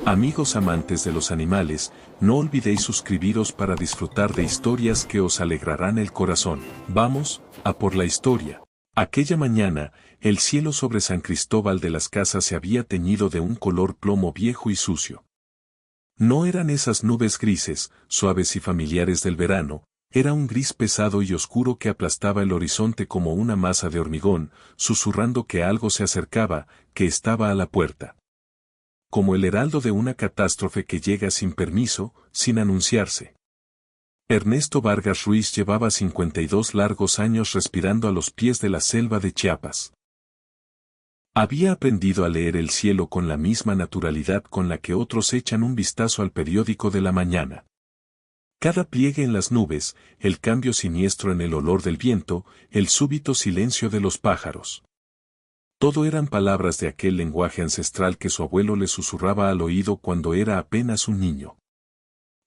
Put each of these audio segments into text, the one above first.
Amigos amantes de los animales, no olvidéis suscribiros para disfrutar de historias que os alegrarán el corazón. Vamos, a por la historia. Aquella mañana, el cielo sobre San Cristóbal de las Casas se había teñido de un color plomo viejo y sucio. No eran esas nubes grises, suaves y familiares del verano, era un gris pesado y oscuro que aplastaba el horizonte como una masa de hormigón, susurrando que algo se acercaba, que estaba a la puerta. Como el heraldo de una catástrofe que llega sin permiso, sin anunciarse. Ernesto Vargas Ruiz llevaba 52 largos años respirando a los pies de la selva de Chiapas. Había aprendido a leer el cielo con la misma naturalidad con la que otros echan un vistazo al periódico de la mañana. Cada pliegue en las nubes, el cambio siniestro en el olor del viento, el súbito silencio de los pájaros. Todo eran palabras de aquel lenguaje ancestral que su abuelo le susurraba al oído cuando era apenas un niño.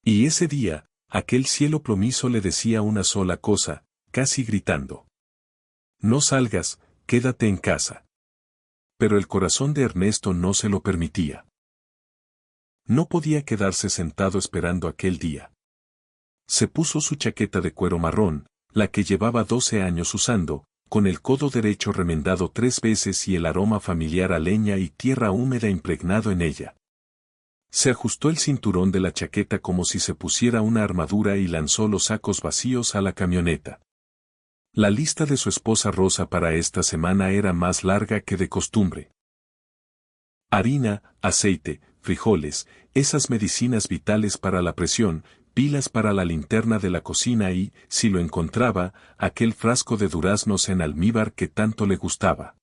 Y ese día, aquel cielo plomizo le decía una sola cosa, casi gritando. No salgas, quédate en casa. Pero el corazón de Ernesto no se lo permitía. No podía quedarse sentado esperando aquel día. Se puso su chaqueta de cuero marrón, la que llevaba 12 años usando, con el codo derecho remendado 3 veces y el aroma familiar a leña y tierra húmeda impregnado en ella. Se ajustó el cinturón de la chaqueta como si se pusiera una armadura y lanzó los sacos vacíos a la camioneta. La lista de su esposa Rosa para esta semana era más larga que de costumbre. Harina, aceite, frijoles, esas medicinas vitales para la presión, pilas para la linterna de la cocina y, si lo encontraba, aquel frasco de duraznos en almíbar que tanto le gustaba.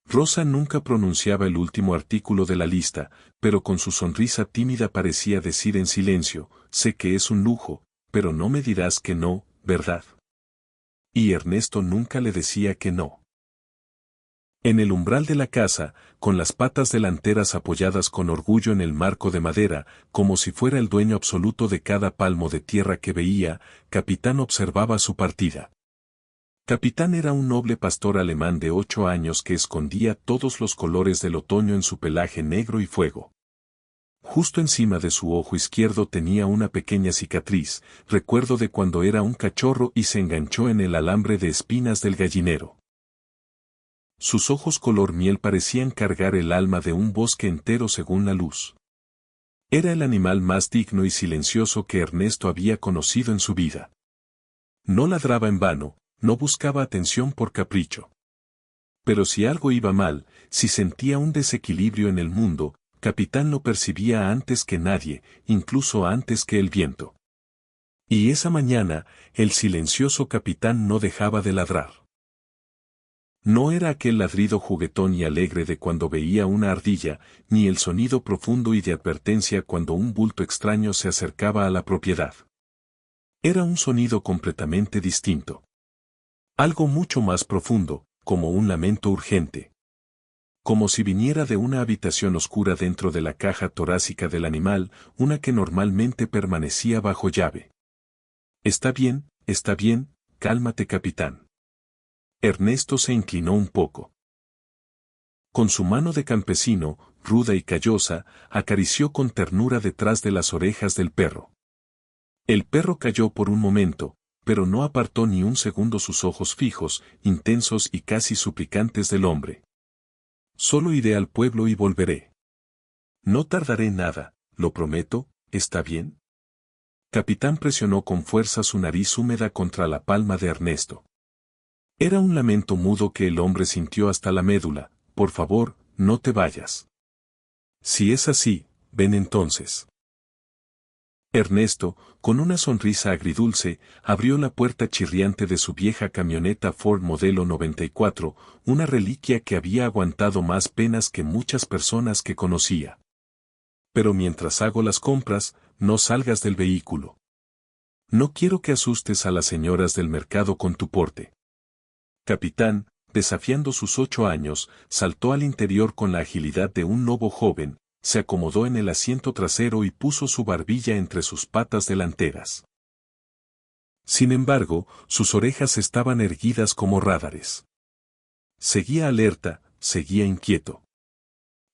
Rosa nunca pronunciaba el último artículo de la lista, pero con su sonrisa tímida parecía decir en silencio, sé que es un lujo, pero no me dirás que no, ¿verdad? Y Ernesto nunca le decía que no. En el umbral de la casa, con las patas delanteras apoyadas con orgullo en el marco de madera, como si fuera el dueño absoluto de cada palmo de tierra que veía, Capitán observaba su partida. Capitán era un noble pastor alemán de 8 años que escondía todos los colores del otoño en su pelaje negro y fuego. Justo encima de su ojo izquierdo tenía una pequeña cicatriz, recuerdo de cuando era un cachorro y se enganchó en el alambre de espinas del gallinero. Sus ojos color miel parecían cargar el alma de un bosque entero según la luz. Era el animal más digno y silencioso que Ernesto había conocido en su vida. No ladraba en vano, no buscaba atención por capricho. Pero si algo iba mal, si sentía un desequilibrio en el mundo, Capitán lo percibía antes que nadie, incluso antes que el viento. Y esa mañana, el silencioso Capitán no dejaba de ladrar. No era aquel ladrido juguetón y alegre de cuando veía una ardilla, ni el sonido profundo y de advertencia cuando un bulto extraño se acercaba a la propiedad. Era un sonido completamente distinto. Algo mucho más profundo, como un lamento urgente. Como si viniera de una habitación oscura dentro de la caja torácica del animal, una que normalmente permanecía bajo llave. Está bien, cálmate, capitán. Ernesto se inclinó un poco. Con su mano de campesino, ruda y callosa, acarició con ternura detrás de las orejas del perro. El perro cayó por un momento, pero no apartó ni un segundo sus ojos fijos, intensos y casi suplicantes del hombre. Solo iré al pueblo y volveré. No tardaré nada, lo prometo, ¿está bien? Capitán presionó con fuerza su nariz húmeda contra la palma de Ernesto. Era un lamento mudo que el hombre sintió hasta la médula. Por favor, no te vayas. Si es así, ven entonces. Ernesto, con una sonrisa agridulce, abrió la puerta chirriante de su vieja camioneta Ford modelo 94, una reliquia que había aguantado más penas que muchas personas que conocía. Pero mientras hago las compras, no salgas del vehículo. No quiero que asustes a las señoras del mercado con tu porte. Capitán, desafiando sus 8 años, saltó al interior con la agilidad de un lobo joven, se acomodó en el asiento trasero y puso su barbilla entre sus patas delanteras. Sin embargo, sus orejas estaban erguidas como rádares. Seguía alerta, seguía inquieto.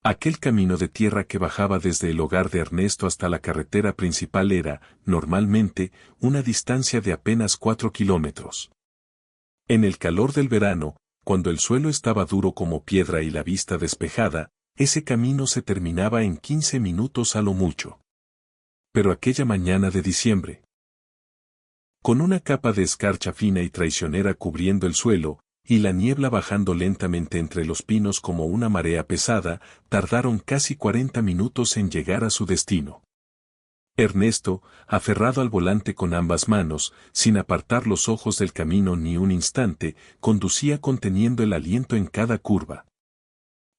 Aquel camino de tierra que bajaba desde el hogar de Ernesto hasta la carretera principal era, normalmente, una distancia de apenas 4 kilómetros. En el calor del verano, cuando el suelo estaba duro como piedra y la vista despejada, ese camino se terminaba en 15 minutos a lo mucho. Pero aquella mañana de diciembre, con una capa de escarcha fina y traicionera cubriendo el suelo, y la niebla bajando lentamente entre los pinos como una marea pesada, tardaron casi 40 minutos en llegar a su destino. Ernesto, aferrado al volante con ambas manos, sin apartar los ojos del camino ni un instante, conducía conteniendo el aliento en cada curva.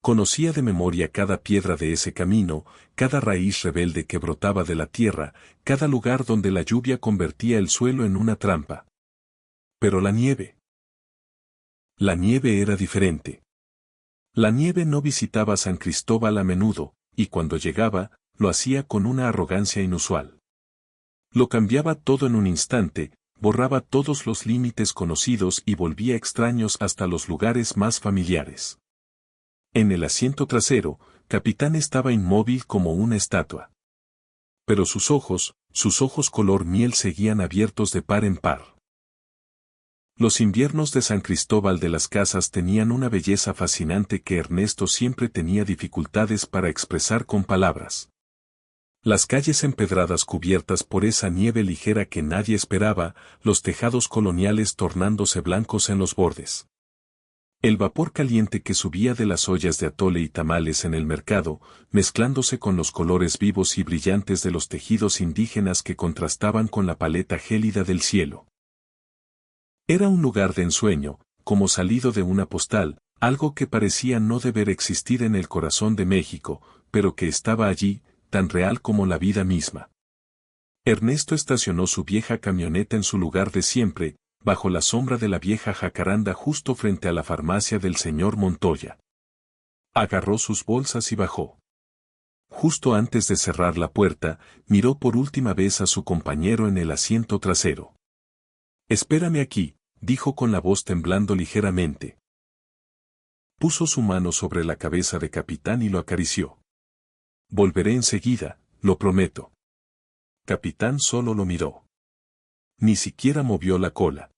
Conocía de memoria cada piedra de ese camino, cada raíz rebelde que brotaba de la tierra, cada lugar donde la lluvia convertía el suelo en una trampa. Pero la nieve. La nieve era diferente. La nieve no visitaba San Cristóbal a menudo, y cuando llegaba, lo hacía con una arrogancia inusual. Lo cambiaba todo en un instante, borraba todos los límites conocidos y volvía extraños hasta los lugares más familiares. En el asiento trasero, Capitán estaba inmóvil como una estatua. Pero sus ojos color miel seguían abiertos de par en par. Los inviernos de San Cristóbal de las Casas tenían una belleza fascinante que Ernesto siempre tenía dificultades para expresar con palabras. Las calles empedradas cubiertas por esa nieve ligera que nadie esperaba, los tejados coloniales tornándose blancos en los bordes. El vapor caliente que subía de las ollas de atole y tamales en el mercado, mezclándose con los colores vivos y brillantes de los tejidos indígenas que contrastaban con la paleta gélida del cielo. Era un lugar de ensueño, como salido de una postal, algo que parecía no deber existir en el corazón de México, pero que estaba allí, tan real como la vida misma. Ernesto estacionó su vieja camioneta en su lugar de siempre, bajo la sombra de la vieja jacaranda justo frente a la farmacia del señor Montoya. Agarró sus bolsas y bajó. Justo antes de cerrar la puerta, miró por última vez a su compañero en el asiento trasero. «Espérame aquí», dijo con la voz temblando ligeramente. Puso su mano sobre la cabeza de Capitán y lo acarició. «Volveré enseguida, lo prometo». Capitán solo lo miró. Ni siquiera movió la cola.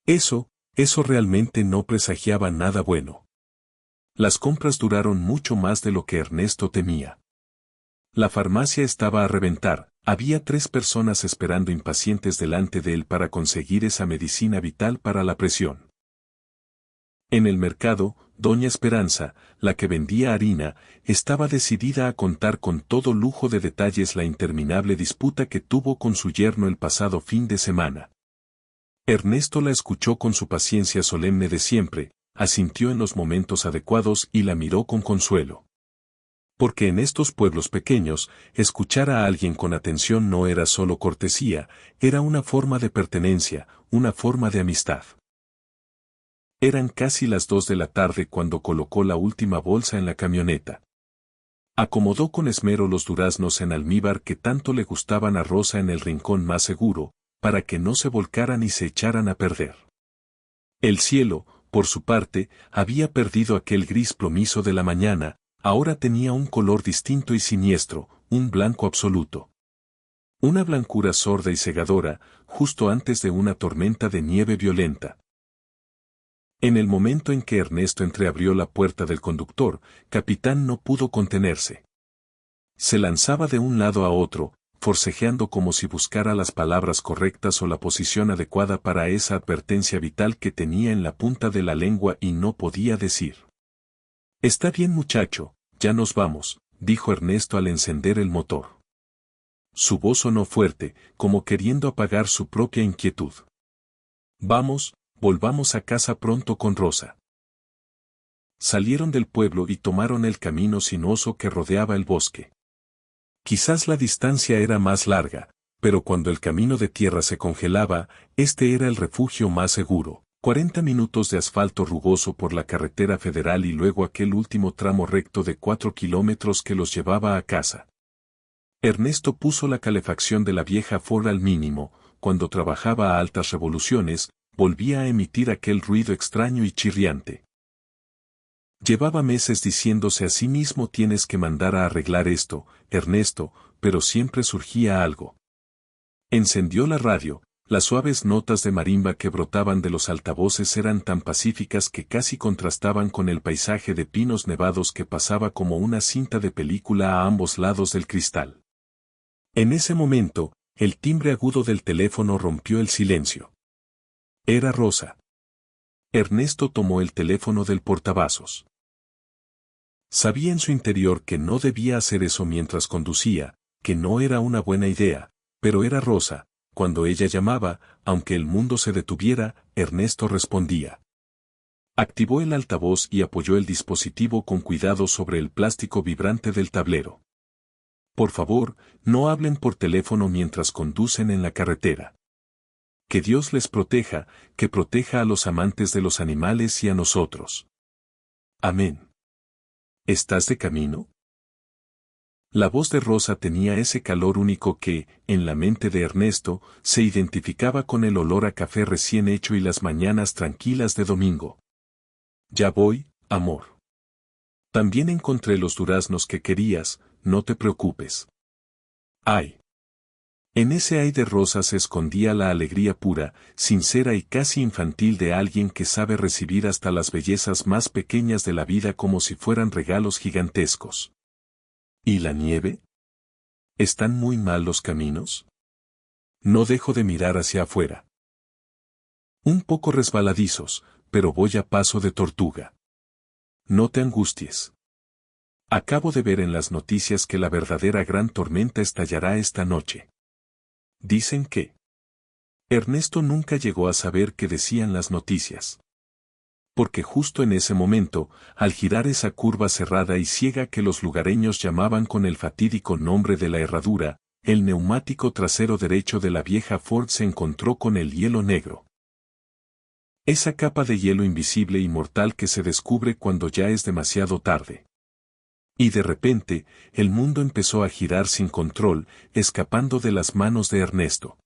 Eso realmente no presagiaba nada bueno. Las compras duraron mucho más de lo que Ernesto temía. La farmacia estaba a reventar, había 3 personas esperando impacientes delante de él para conseguir esa medicina vital para la presión. En el mercado, doña Esperanza, la que vendía harina, estaba decidida a contar con todo lujo de detalles la interminable disputa que tuvo con su yerno el pasado fin de semana. Ernesto la escuchó con su paciencia solemne de siempre, asintió en los momentos adecuados y la miró con consuelo. Porque en estos pueblos pequeños, escuchar a alguien con atención no era solo cortesía, era una forma de pertenencia, una forma de amistad. Eran casi las 2 de la tarde cuando colocó la última bolsa en la camioneta. Acomodó con esmero los duraznos en almíbar que tanto le gustaban a Rosa en el rincón más seguro, para que no se volcaran y se echaran a perder. El cielo, por su parte, había perdido aquel gris plomizo de la mañana, ahora tenía un color distinto y siniestro, un blanco absoluto. Una blancura sorda y cegadora, justo antes de una tormenta de nieve violenta. En el momento en que Ernesto entreabrió la puerta del conductor, Capitán no pudo contenerse. Se lanzaba de un lado a otro, forcejeando como si buscara las palabras correctas o la posición adecuada para esa advertencia vital que tenía en la punta de la lengua y no podía decir. «Está bien, muchacho, ya nos vamos», dijo Ernesto al encender el motor. Su voz sonó fuerte, como queriendo apagar su propia inquietud. «Vamos, volvamos a casa pronto con Rosa». Salieron del pueblo y tomaron el camino sinuoso que rodeaba el bosque. Quizás la distancia era más larga, pero cuando el camino de tierra se congelaba, este era el refugio más seguro. 40 minutos de asfalto rugoso por la carretera federal y luego aquel último tramo recto de 4 kilómetros que los llevaba a casa. Ernesto puso la calefacción de la vieja Ford al mínimo, cuando trabajaba a altas revoluciones, volvía a emitir aquel ruido extraño y chirriante. Llevaba meses diciéndose a sí mismo tienes que mandar a arreglar esto, Ernesto, pero siempre surgía algo. Encendió la radio, las suaves notas de marimba que brotaban de los altavoces eran tan pacíficas que casi contrastaban con el paisaje de pinos nevados que pasaba como una cinta de película a ambos lados del cristal. En ese momento, el timbre agudo del teléfono rompió el silencio. Era Rosa. Ernesto tomó el teléfono del portavasos. Sabía en su interior que no debía hacer eso mientras conducía, que no era una buena idea, pero era Rosa. Cuando ella llamaba, aunque el mundo se detuviera, Ernesto respondía. Activó el altavoz y apoyó el dispositivo con cuidado sobre el plástico vibrante del tablero. Por favor, no hablen por teléfono mientras conducen en la carretera. Que Dios les proteja, que proteja a los amantes de los animales y a nosotros. Amén. ¿Estás de camino? La voz de Rosa tenía ese calor único que, en la mente de Ernesto, se identificaba con el olor a café recién hecho y las mañanas tranquilas de domingo. Ya voy, amor. También encontré los duraznos que querías, no te preocupes. Ay. En ese ay de Rosa se escondía la alegría pura, sincera y casi infantil de alguien que sabe recibir hasta las bellezas más pequeñas de la vida como si fueran regalos gigantescos. ¿Y la nieve? ¿Están muy mal los caminos? No dejo de mirar hacia afuera. Un poco resbaladizos, pero voy a paso de tortuga. No te angusties. Acabo de ver en las noticias que la verdadera gran tormenta estallará esta noche. Dicen que... Ernesto nunca llegó a saber qué decían las noticias. Porque justo en ese momento, al girar esa curva cerrada y ciega que los lugareños llamaban con el fatídico nombre de la herradura, el neumático trasero derecho de la vieja Ford se encontró con el hielo negro. Esa capa de hielo invisible y mortal que se descubre cuando ya es demasiado tarde. Y de repente, el mundo empezó a girar sin control, escapando de las manos de Ernesto.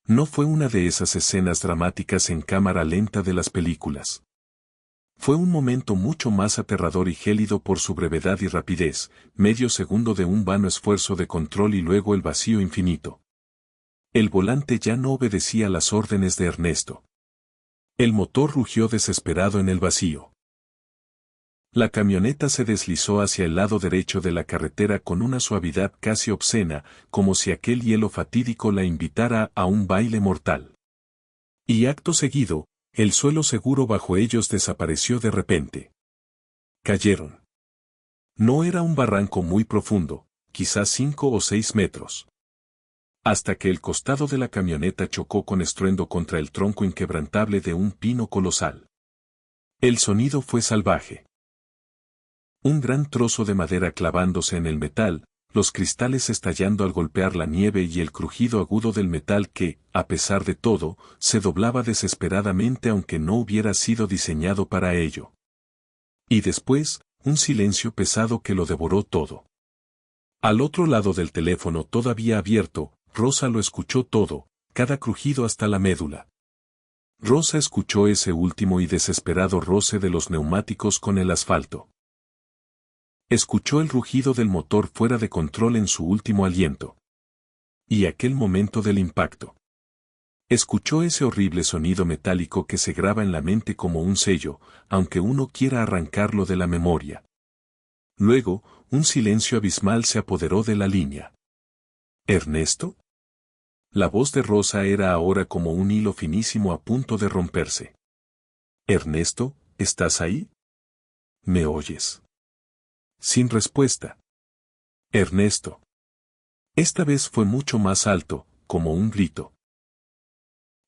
No fue una de esas escenas dramáticas en cámara lenta de las películas. Fue un momento mucho más aterrador y gélido por su brevedad y rapidez, medio segundo de un vano esfuerzo de control y luego el vacío infinito. El volante ya no obedecía las órdenes de Ernesto. El motor rugió desesperado en el vacío. La camioneta se deslizó hacia el lado derecho de la carretera con una suavidad casi obscena, como si aquel hielo fatídico la invitara a un baile mortal. Y acto seguido, el suelo seguro bajo ellos desapareció de repente. Cayeron. No era un barranco muy profundo, quizás 5 o 6 metros. Hasta que el costado de la camioneta chocó con estruendo contra el tronco inquebrantable de un pino colosal. El sonido fue salvaje. Un gran trozo de madera clavándose en el metal, los cristales estallando al golpear la nieve y el crujido agudo del metal que, a pesar de todo, se doblaba desesperadamente aunque no hubiera sido diseñado para ello. Y después, un silencio pesado que lo devoró todo. Al otro lado del teléfono todavía abierto, Rosa lo escuchó todo, cada crujido hasta la médula. Rosa escuchó ese último y desesperado roce de los neumáticos con el asfalto. Escuchó el rugido del motor fuera de control en su último aliento. Y aquel momento del impacto. Escuchó ese horrible sonido metálico que se graba en la mente como un sello, aunque uno quiera arrancarlo de la memoria. Luego, un silencio abismal se apoderó de la línea. ¿Ernesto? La voz de Rosa era ahora como un hilo finísimo a punto de romperse. ¿Ernesto, estás ahí? ¿Me oyes? Sin respuesta. Ernesto. Esta vez fue mucho más alto, como un grito.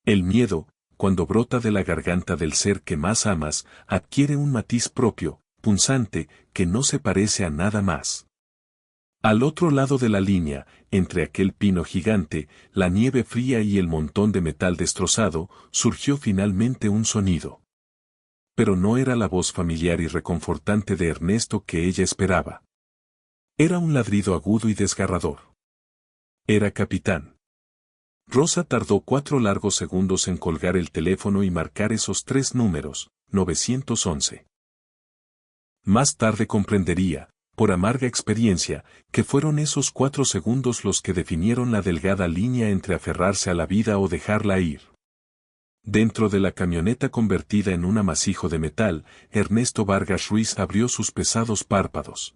El miedo, cuando brota de la garganta del ser que más amas, adquiere un matiz propio, punzante, que no se parece a nada más. Al otro lado de la línea, entre aquel pino gigante, la nieve fría y el montón de metal destrozado, surgió finalmente un sonido. Pero no era la voz familiar y reconfortante de Ernesto que ella esperaba. Era un ladrido agudo y desgarrador. Era Capitán. Rosa tardó 4 largos segundos en colgar el teléfono y marcar esos 3 números, 911. Más tarde comprendería, por amarga experiencia, que fueron esos 4 segundos los que definieron la delgada línea entre aferrarse a la vida o dejarla ir. Dentro de la camioneta convertida en un amasijo de metal, Ernesto Vargas Ruiz abrió sus pesados párpados.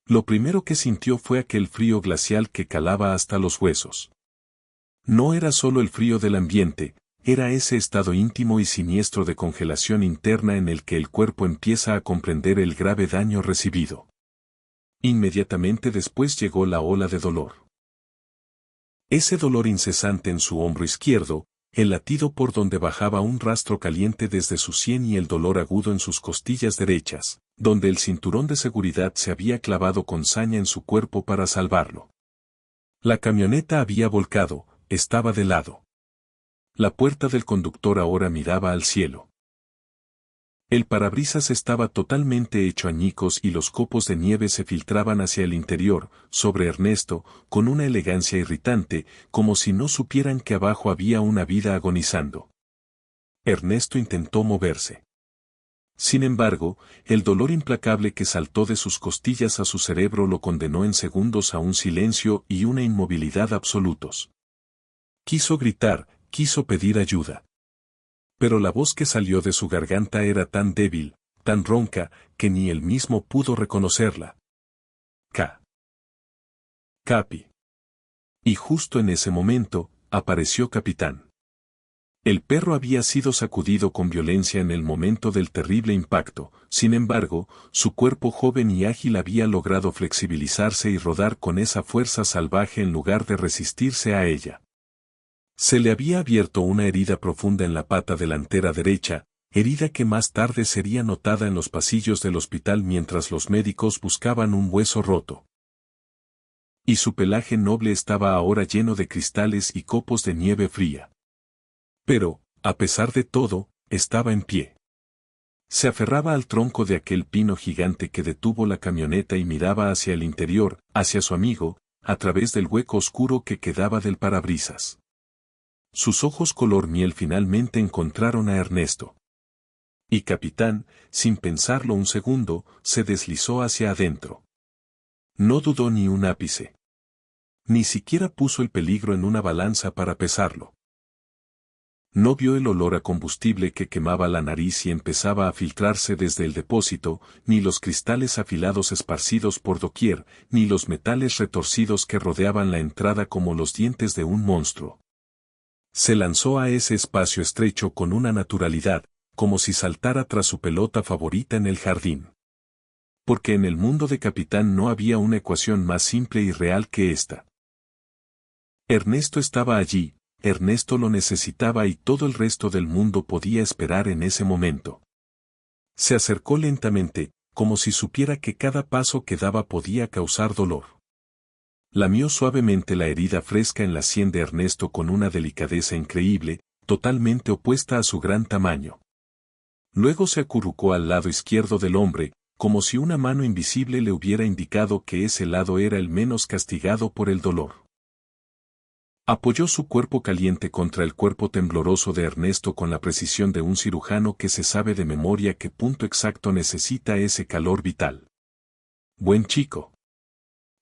Lo primero que sintió fue aquel frío glacial que calaba hasta los huesos. No era solo el frío del ambiente, era ese estado íntimo y siniestro de congelación interna en el que el cuerpo empieza a comprender el grave daño recibido. Inmediatamente después llegó la ola de dolor. Ese dolor incesante en su hombro izquierdo, el latido por donde bajaba un rastro caliente desde su sien y el dolor agudo en sus costillas derechas, donde el cinturón de seguridad se había clavado con saña en su cuerpo para salvarlo. La camioneta había volcado, estaba de lado. La puerta del conductor ahora miraba al cielo. El parabrisas estaba totalmente hecho añicos y los copos de nieve se filtraban hacia el interior, sobre Ernesto, con una elegancia irritante, como si no supieran que abajo había una vida agonizando. Ernesto intentó moverse. Sin embargo, el dolor implacable que saltó de sus costillas a su cerebro lo condenó en segundos a un silencio y una inmovilidad absolutos. Quiso gritar, quiso pedir ayuda. Pero la voz que salió de su garganta era tan débil, tan ronca, que ni él mismo pudo reconocerla. Capi. Y justo en ese momento, apareció Capitán. El perro había sido sacudido con violencia en el momento del terrible impacto, sin embargo, su cuerpo joven y ágil había logrado flexibilizarse y rodar con esa fuerza salvaje en lugar de resistirse a ella. Se le había abierto una herida profunda en la pata delantera derecha, herida que más tarde sería notada en los pasillos del hospital mientras los médicos buscaban un hueso roto. Y su pelaje noble estaba ahora lleno de cristales y copos de nieve fría. Pero, a pesar de todo, estaba en pie. Se aferraba al tronco de aquel pino gigante que detuvo la camioneta y miraba hacia el interior, hacia su amigo, a través del hueco oscuro que quedaba del parabrisas. Sus ojos color miel finalmente encontraron a Ernesto. Y Capitán, sin pensarlo un segundo, se deslizó hacia adentro. No dudó ni un ápice. Ni siquiera puso el peligro en una balanza para pesarlo. No vio el olor a combustible que quemaba la nariz y empezaba a filtrarse desde el depósito, ni los cristales afilados esparcidos por doquier, ni los metales retorcidos que rodeaban la entrada como los dientes de un monstruo. Se lanzó a ese espacio estrecho con una naturalidad, como si saltara tras su pelota favorita en el jardín. Porque en el mundo de Capitán no había una ecuación más simple y real que esta. Ernesto estaba allí, Ernesto lo necesitaba y todo el resto del mundo podía esperar en ese momento. Se acercó lentamente, como si supiera que cada paso que daba podía causar dolor. Lamió suavemente la herida fresca en la sien de Ernesto con una delicadeza increíble, totalmente opuesta a su gran tamaño. Luego se acurrucó al lado izquierdo del hombre, como si una mano invisible le hubiera indicado que ese lado era el menos castigado por el dolor. Apoyó su cuerpo caliente contra el cuerpo tembloroso de Ernesto con la precisión de un cirujano que se sabe de memoria qué punto exacto necesita ese calor vital. Buen chico.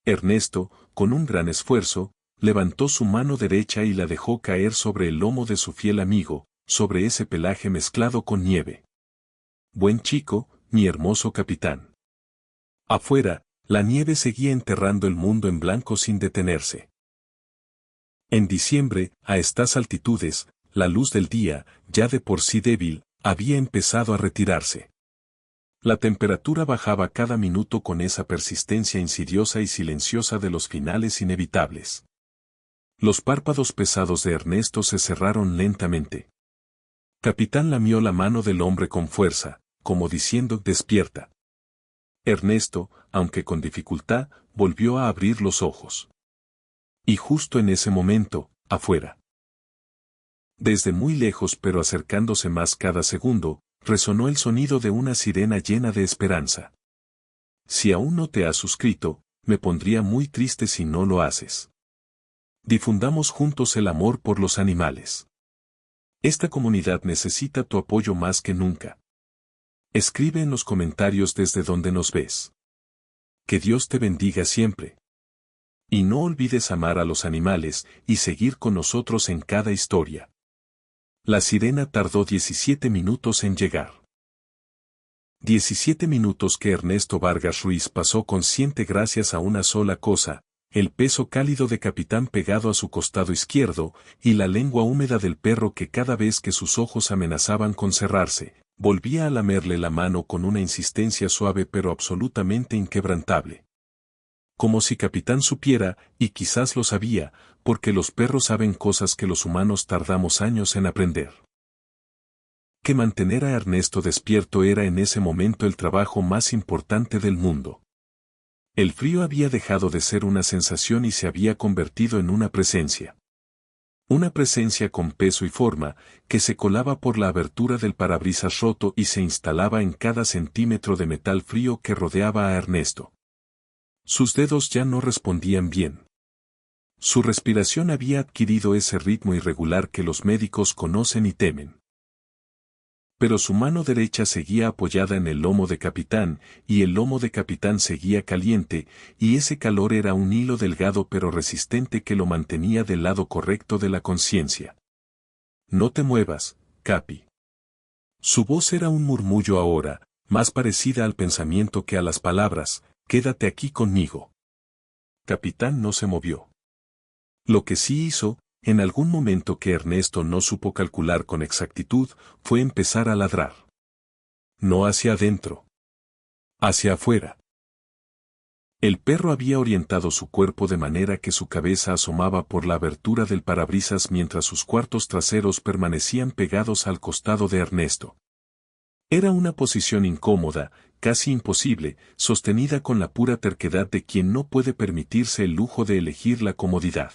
Ernesto, con un gran esfuerzo, levantó su mano derecha y la dejó caer sobre el lomo de su fiel amigo, sobre ese pelaje mezclado con nieve. Buen chico, mi hermoso capitán. Afuera, la nieve seguía enterrando el mundo en blanco sin detenerse. En diciembre, a estas altitudes, la luz del día, ya de por sí débil, había empezado a retirarse. La temperatura bajaba cada minuto con esa persistencia insidiosa y silenciosa de los finales inevitables. Los párpados pesados de Ernesto se cerraron lentamente. Capitán lamió la mano del hombre con fuerza, como diciendo «despierta». Ernesto, aunque con dificultad, volvió a abrir los ojos. Y justo en ese momento, afuera. Desde muy lejos pero acercándose más cada segundo, resonó el sonido de una sirena llena de esperanza. Si aún no te has suscrito, me pondría muy triste si no lo haces. Difundamos juntos el amor por los animales. Esta comunidad necesita tu apoyo más que nunca. Escribe en los comentarios desde donde nos ves. Que Dios te bendiga siempre. Y no olvides amar a los animales y seguir con nosotros en cada historia. La sirena tardó 17 minutos en llegar. 17 minutos que Ernesto Vargas Ruiz pasó consciente gracias a una sola cosa, el peso cálido de Capitán pegado a su costado izquierdo, y la lengua húmeda del perro que cada vez que sus ojos amenazaban con cerrarse, volvía a lamerle la mano con una insistencia suave pero absolutamente inquebrantable. Como si Capitán supiera, y quizás lo sabía, porque los perros saben cosas que los humanos tardamos años en aprender. Que mantener a Ernesto despierto era en ese momento el trabajo más importante del mundo. El frío había dejado de ser una sensación y se había convertido en una presencia. Una presencia con peso y forma, que se colaba por la abertura del parabrisas roto y se instalaba en cada centímetro de metal frío que rodeaba a Ernesto. Sus dedos ya no respondían bien. Su respiración había adquirido ese ritmo irregular que los médicos conocen y temen. Pero su mano derecha seguía apoyada en el lomo de Capitán, y el lomo de Capitán seguía caliente, y ese calor era un hilo delgado pero resistente que lo mantenía del lado correcto de la conciencia. No te muevas, Capi. Su voz era un murmullo ahora, más parecida al pensamiento que a las palabras, quédate aquí conmigo. Capitán no se movió. Lo que sí hizo, en algún momento que Ernesto no supo calcular con exactitud, fue empezar a ladrar. No hacia adentro. Hacia afuera. El perro había orientado su cuerpo de manera que su cabeza asomaba por la abertura del parabrisas mientras sus cuartos traseros permanecían pegados al costado de Ernesto. Era una posición incómoda, casi imposible, sostenida con la pura terquedad de quien no puede permitirse el lujo de elegir la comodidad.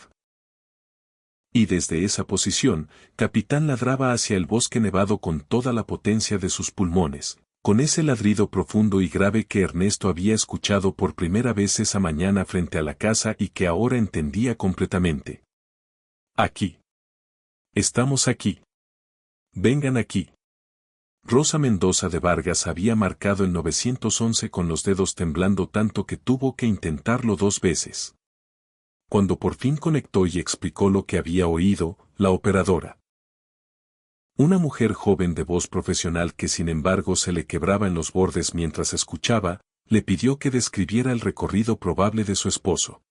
Y desde esa posición, Capitán ladraba hacia el bosque nevado con toda la potencia de sus pulmones, con ese ladrido profundo y grave que Ernesto había escuchado por primera vez esa mañana frente a la casa y que ahora entendía completamente. Aquí. Estamos aquí. Vengan aquí. Rosa Mendoza de Vargas había marcado el 911 con los dedos temblando tanto que tuvo que intentarlo 2 veces. Cuando por fin conectó y explicó lo que había oído, la operadora. Una mujer joven de voz profesional que sin embargo se le quebraba en los bordes mientras escuchaba, le pidió que describiera el recorrido probable de su esposo.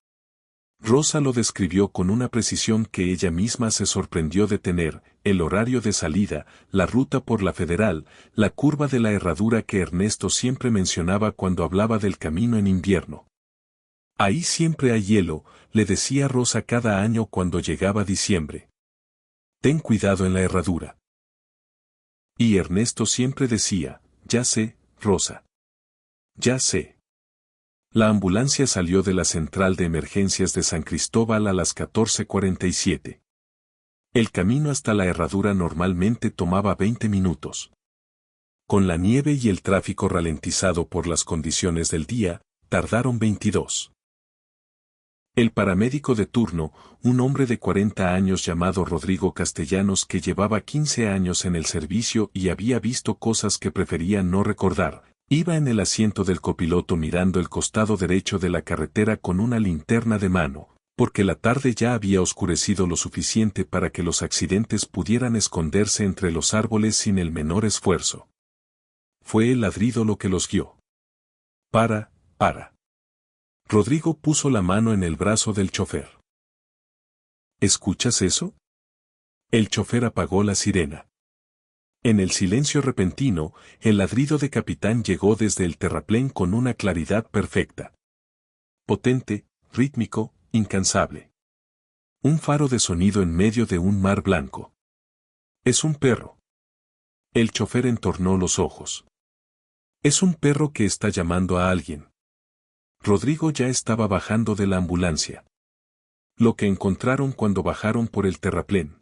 Rosa lo describió con una precisión que ella misma se sorprendió de tener, el horario de salida, la ruta por la Federal, la curva de la herradura que Ernesto siempre mencionaba cuando hablaba del camino en invierno. Ahí siempre hay hielo, le decía Rosa cada año cuando llegaba diciembre. Ten cuidado en la herradura. Y Ernesto siempre decía, ya sé, Rosa. Ya sé. La ambulancia salió de la central de emergencias de San Cristóbal a las 14:47. El camino hasta la herradura normalmente tomaba 20 minutos. Con la nieve y el tráfico ralentizado por las condiciones del día, tardaron 22. El paramédico de turno, un hombre de 40 años llamado Rodrigo Castellanos que llevaba 15 años en el servicio y había visto cosas que prefería no recordar, iba en el asiento del copiloto mirando el costado derecho de la carretera con una linterna de mano, porque la tarde ya había oscurecido lo suficiente para que los accidentes pudieran esconderse entre los árboles sin el menor esfuerzo. Fue el ladrido lo que los guió. Para. Rodrigo puso la mano en el brazo del chofer. ¿Escuchas eso? El chofer apagó la sirena. En el silencio repentino, el ladrido de Capitán llegó desde el terraplén con una claridad perfecta. Potente, rítmico, incansable. Un faro de sonido en medio de un mar blanco. Es un perro. El chofer entornó los ojos. Es un perro que está llamando a alguien. Rodrigo ya estaba bajando de la ambulancia. Lo que encontraron cuando bajaron por el terraplén.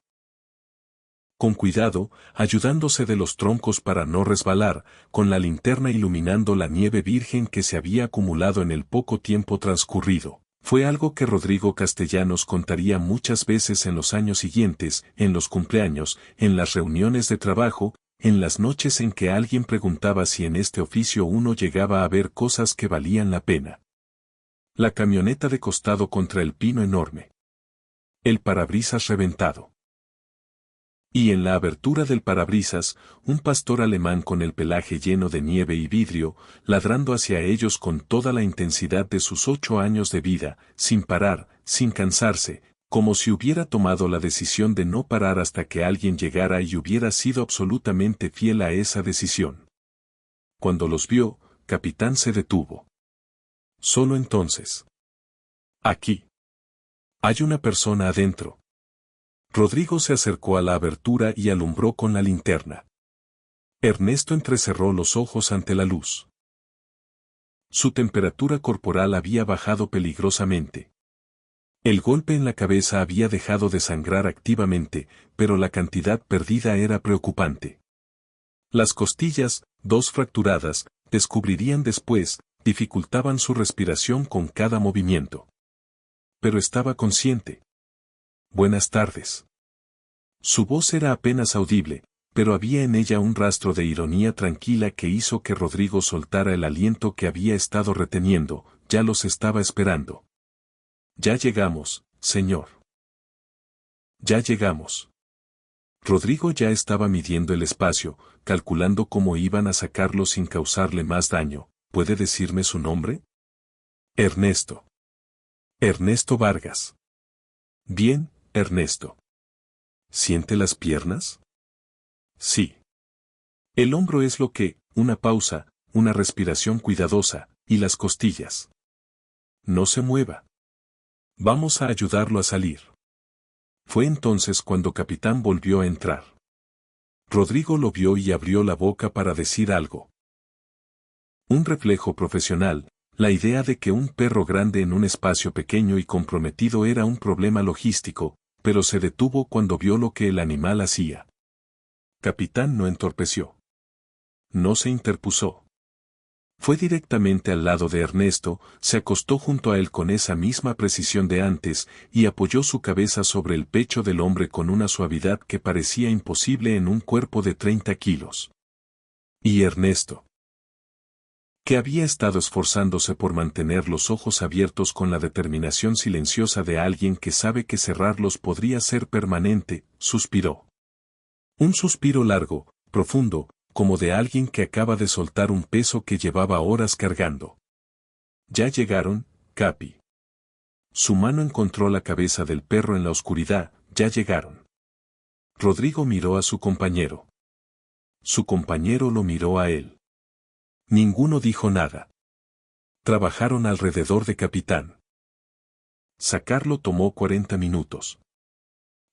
Con cuidado, ayudándose de los troncos para no resbalar, con la linterna iluminando la nieve virgen que se había acumulado en el poco tiempo transcurrido, fue algo que Rodrigo Castellanos contaría muchas veces en los años siguientes, en los cumpleaños, en las reuniones de trabajo, en las noches en que alguien preguntaba si en este oficio uno llegaba a ver cosas que valían la pena. La camioneta de costado contra el pino enorme. El parabrisas reventado. Y en la abertura del parabrisas, un pastor alemán con el pelaje lleno de nieve y vidrio, ladrando hacia ellos con toda la intensidad de sus 8 años de vida, sin parar, sin cansarse, como si hubiera tomado la decisión de no parar hasta que alguien llegara y hubiera sido absolutamente fiel a esa decisión. Cuando los vio, Capitán se detuvo. Solo entonces. Aquí. Hay una persona adentro. Rodrigo se acercó a la abertura y alumbró con la linterna. Ernesto entrecerró los ojos ante la luz. Su temperatura corporal había bajado peligrosamente. El golpe en la cabeza había dejado de sangrar activamente, pero la cantidad perdida era preocupante. Las costillas, 2 fracturadas, descubrirían después, dificultaban su respiración con cada movimiento. Pero estaba consciente. Buenas tardes. Su voz era apenas audible, pero había en ella un rastro de ironía tranquila que hizo que Rodrigo soltara el aliento que había estado reteniendo. Ya los estaba esperando. Ya llegamos, señor. Ya llegamos. Rodrigo ya estaba midiendo el espacio, calculando cómo iban a sacarlo sin causarle más daño. ¿Puede decirme su nombre? Ernesto. Ernesto Vargas. Bien, Ernesto. ¿Siente las piernas? Sí. El hombro es lo que, una pausa, una respiración cuidadosa, y las costillas. No se mueva. Vamos a ayudarlo a salir. Fue entonces cuando Capitán volvió a entrar. Rodrigo lo vio y abrió la boca para decir algo. Un reflejo profesional, la idea de que un perro grande en un espacio pequeño y comprometido era un problema logístico, pero se detuvo cuando vio lo que el animal hacía. Capitán no entorpeció. No se interpuso. Fue directamente al lado de Ernesto, se acostó junto a él con esa misma precisión de antes, y apoyó su cabeza sobre el pecho del hombre con una suavidad que parecía imposible en un cuerpo de 30 kilos. Y Ernesto, que había estado esforzándose por mantener los ojos abiertos con la determinación silenciosa de alguien que sabe que cerrarlos podría ser permanente, suspiró. Un suspiro largo, profundo, como de alguien que acaba de soltar un peso que llevaba horas cargando. Ya llegaron, Capi. Su mano encontró la cabeza del perro en la oscuridad, ya llegaron. Rodrigo miró a su compañero. Su compañero lo miró a él. Ninguno dijo nada. Trabajaron alrededor de Capitán. Sacarlo tomó 40 minutos.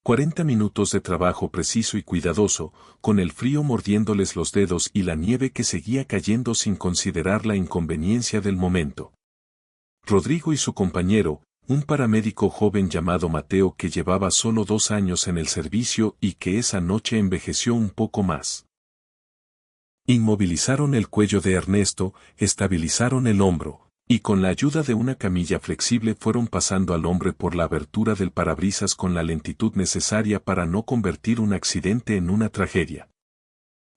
40 minutos de trabajo preciso y cuidadoso, con el frío mordiéndoles los dedos y la nieve que seguía cayendo sin considerar la inconveniencia del momento. Rodrigo y su compañero, un paramédico joven llamado Mateo que llevaba solo 2 años en el servicio y que esa noche envejeció un poco más. Inmovilizaron el cuello de Ernesto, estabilizaron el hombro, y con la ayuda de una camilla flexible fueron pasando al hombre por la abertura del parabrisas con la lentitud necesaria para no convertir un accidente en una tragedia.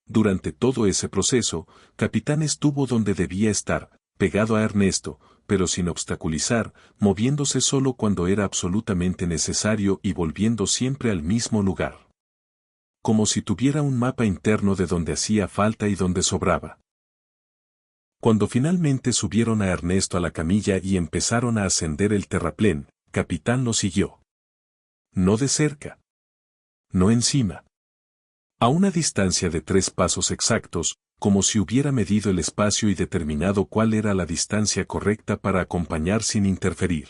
Durante todo ese proceso, Capitán estuvo donde debía estar, pegado a Ernesto, pero sin obstaculizar, moviéndose solo cuando era absolutamente necesario y volviendo siempre al mismo lugar. Como si tuviera un mapa interno de donde hacía falta y donde sobraba. Cuando finalmente subieron a Ernesto a la camilla y empezaron a ascender el terraplén, Capitán lo siguió. No de cerca. No encima. A una distancia de 3 pasos exactos, como si hubiera medido el espacio y determinado cuál era la distancia correcta para acompañar sin interferir.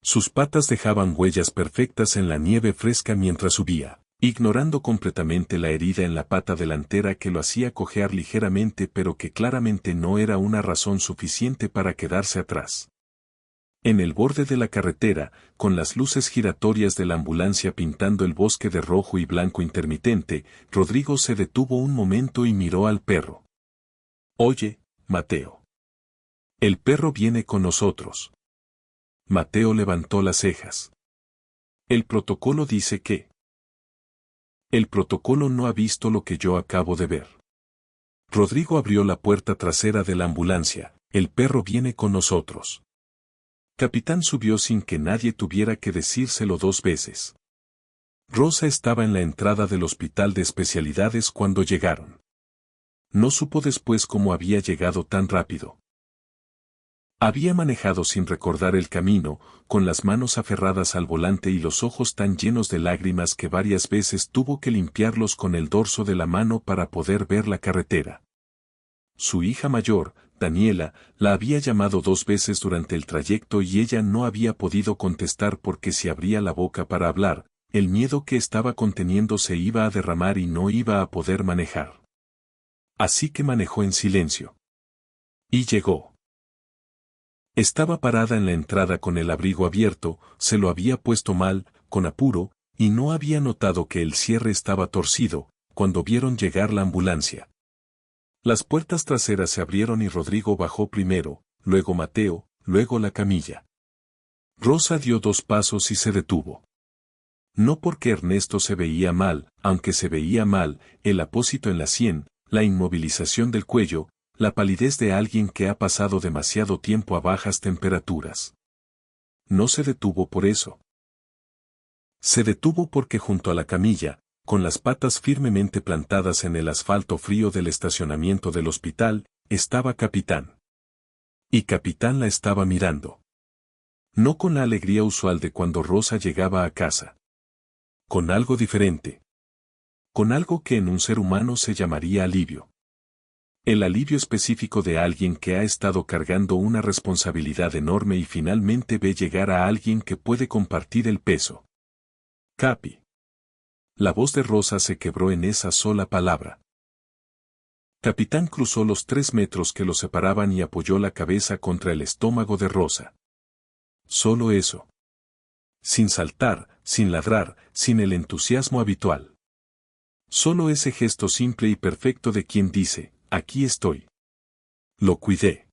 Sus patas dejaban huellas perfectas en la nieve fresca mientras subía, ignorando completamente la herida en la pata delantera que lo hacía cojear ligeramente pero que claramente no era una razón suficiente para quedarse atrás. En el borde de la carretera, con las luces giratorias de la ambulancia pintando el bosque de rojo y blanco intermitente, Rodrigo se detuvo un momento y miró al perro. Oye, Mateo. El perro viene con nosotros. Mateo levantó las cejas. El protocolo dice que... El protocolo no ha visto lo que yo acabo de ver. Rodrigo abrió la puerta trasera de la ambulancia. El perro viene con nosotros. Capitán subió sin que nadie tuviera que decírselo 2 veces. Rosa estaba en la entrada del hospital de especialidades cuando llegaron. No supo después cómo había llegado tan rápido. Había manejado sin recordar el camino, con las manos aferradas al volante y los ojos tan llenos de lágrimas que varias veces tuvo que limpiarlos con el dorso de la mano para poder ver la carretera. Su hija mayor, Daniela, la había llamado 2 veces durante el trayecto y ella no había podido contestar porque si abría la boca para hablar, el miedo que estaba conteniendo se iba a derramar y no iba a poder manejar. Así que manejó en silencio. Y llegó. Estaba parada en la entrada con el abrigo abierto, se lo había puesto mal, con apuro, y no había notado que el cierre estaba torcido, cuando vieron llegar la ambulancia. Las puertas traseras se abrieron y Rodrigo bajó primero, luego Mateo, luego la camilla. Rosa dio 2 pasos y se detuvo. No porque Ernesto se veía mal, aunque se veía mal, el apósito en la sien, la inmovilización del cuello, la palidez de alguien que ha pasado demasiado tiempo a bajas temperaturas. No se detuvo por eso. Se detuvo porque junto a la camilla, con las patas firmemente plantadas en el asfalto frío del estacionamiento del hospital, estaba Capitán. Y Capitán la estaba mirando. No con la alegría usual de cuando Rosa llegaba a casa. Con algo diferente. Con algo que en un ser humano se llamaría alivio. El alivio específico de alguien que ha estado cargando una responsabilidad enorme y finalmente ve llegar a alguien que puede compartir el peso. Capi. La voz de Rosa se quebró en esa sola palabra. Capitán cruzó los 3 metros que lo separaban y apoyó la cabeza contra el estómago de Rosa. Solo eso. Sin saltar, sin ladrar, sin el entusiasmo habitual. Solo ese gesto simple y perfecto de quien dice, aquí estoy. Lo cuidé.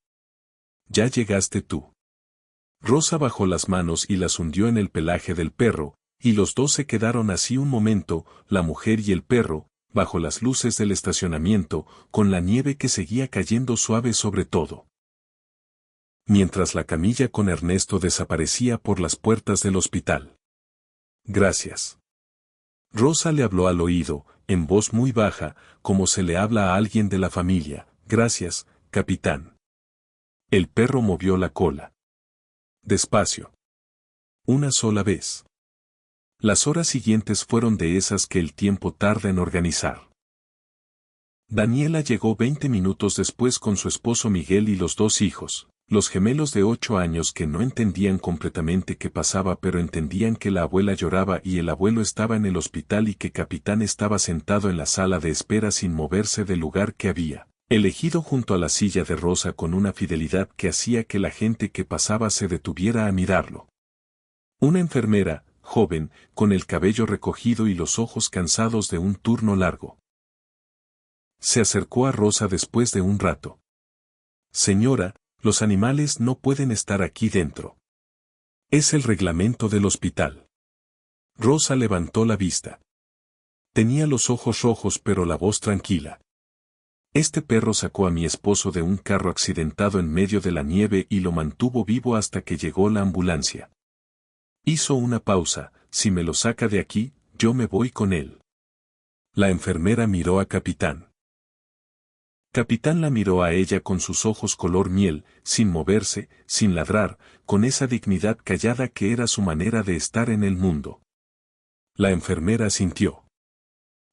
Ya llegaste tú. Rosa bajó las manos y las hundió en el pelaje del perro, y los dos se quedaron así un momento, la mujer y el perro, bajo las luces del estacionamiento, con la nieve que seguía cayendo suave sobre todo. Mientras la camilla con Ernesto desaparecía por las puertas del hospital. Gracias. Rosa le habló al oído, en voz muy baja, como se le habla a alguien de la familia. Gracias, capitán. El perro movió la cola. Despacio. Una sola vez. Las horas siguientes fueron de esas que el tiempo tarda en organizar. Daniela llegó 20 minutos después con su esposo Miguel y los 2 hijos, los gemelos de 8 años que no entendían completamente qué pasaba pero entendían que la abuela lloraba y el abuelo estaba en el hospital y que Capitán estaba sentado en la sala de espera sin moverse del lugar que había elegido junto a la silla de Rosa con una fidelidad que hacía que la gente que pasaba se detuviera a mirarlo. Una enfermera, joven, con el cabello recogido y los ojos cansados de un turno largo. Se acercó a Rosa después de un rato. Señora, los animales no pueden estar aquí dentro. Es el reglamento del hospital. Rosa levantó la vista. Tenía los ojos rojos pero la voz tranquila. Este perro sacó a mi esposo de un carro accidentado en medio de la nieve y lo mantuvo vivo hasta que llegó la ambulancia. Hizo una pausa, si me lo saca de aquí, yo me voy con él. La enfermera miró a Capitán. Capitán la miró a ella con sus ojos color miel, sin moverse, sin ladrar, con esa dignidad callada que era su manera de estar en el mundo. La enfermera sintió.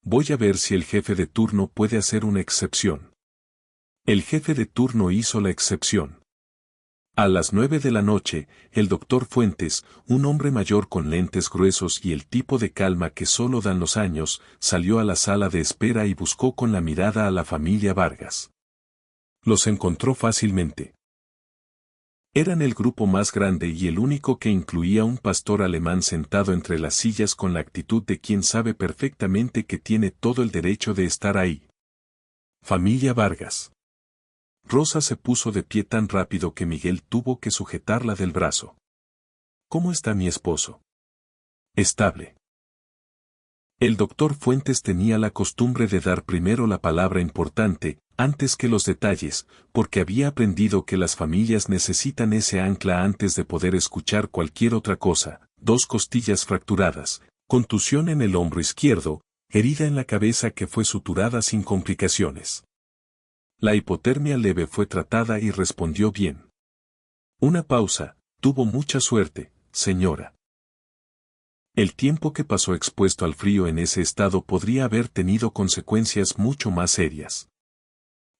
Voy a ver si el jefe de turno puede hacer una excepción. El jefe de turno hizo la excepción. A las 9 de la noche, el doctor Fuentes, un hombre mayor con lentes gruesos y el tipo de calma que solo dan los años, salió a la sala de espera y buscó con la mirada a la familia Vargas. Los encontró fácilmente. Eran el grupo más grande y el único que incluía un pastor alemán sentado entre las sillas con la actitud de quien sabe perfectamente que tiene todo el derecho de estar ahí. Familia Vargas. Rosa se puso de pie tan rápido que Miguel tuvo que sujetarla del brazo. ¿Cómo está mi esposo? Estable. El doctor Fuentes tenía la costumbre de dar primero la palabra importante, antes que los detalles, porque había aprendido que las familias necesitan ese ancla antes de poder escuchar cualquier otra cosa. 2 costillas fracturadas, contusión en el hombro izquierdo, herida en la cabeza que fue suturada sin complicaciones. La hipotermia leve fue tratada y respondió bien. Una pausa, tuvo mucha suerte, señora. El tiempo que pasó expuesto al frío en ese estado podría haber tenido consecuencias mucho más serias.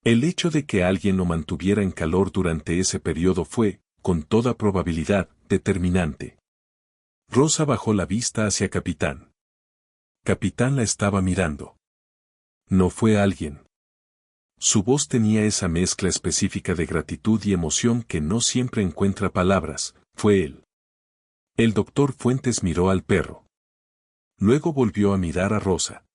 El hecho de que alguien lo mantuviera en calor durante ese periodo fue, con toda probabilidad, determinante. Rosa bajó la vista hacia Capitán. Capitán la estaba mirando. No fue alguien. Su voz tenía esa mezcla específica de gratitud y emoción que no siempre encuentra palabras, fue él. El doctor Fuentes miró al perro. Luego volvió a mirar a Rosa.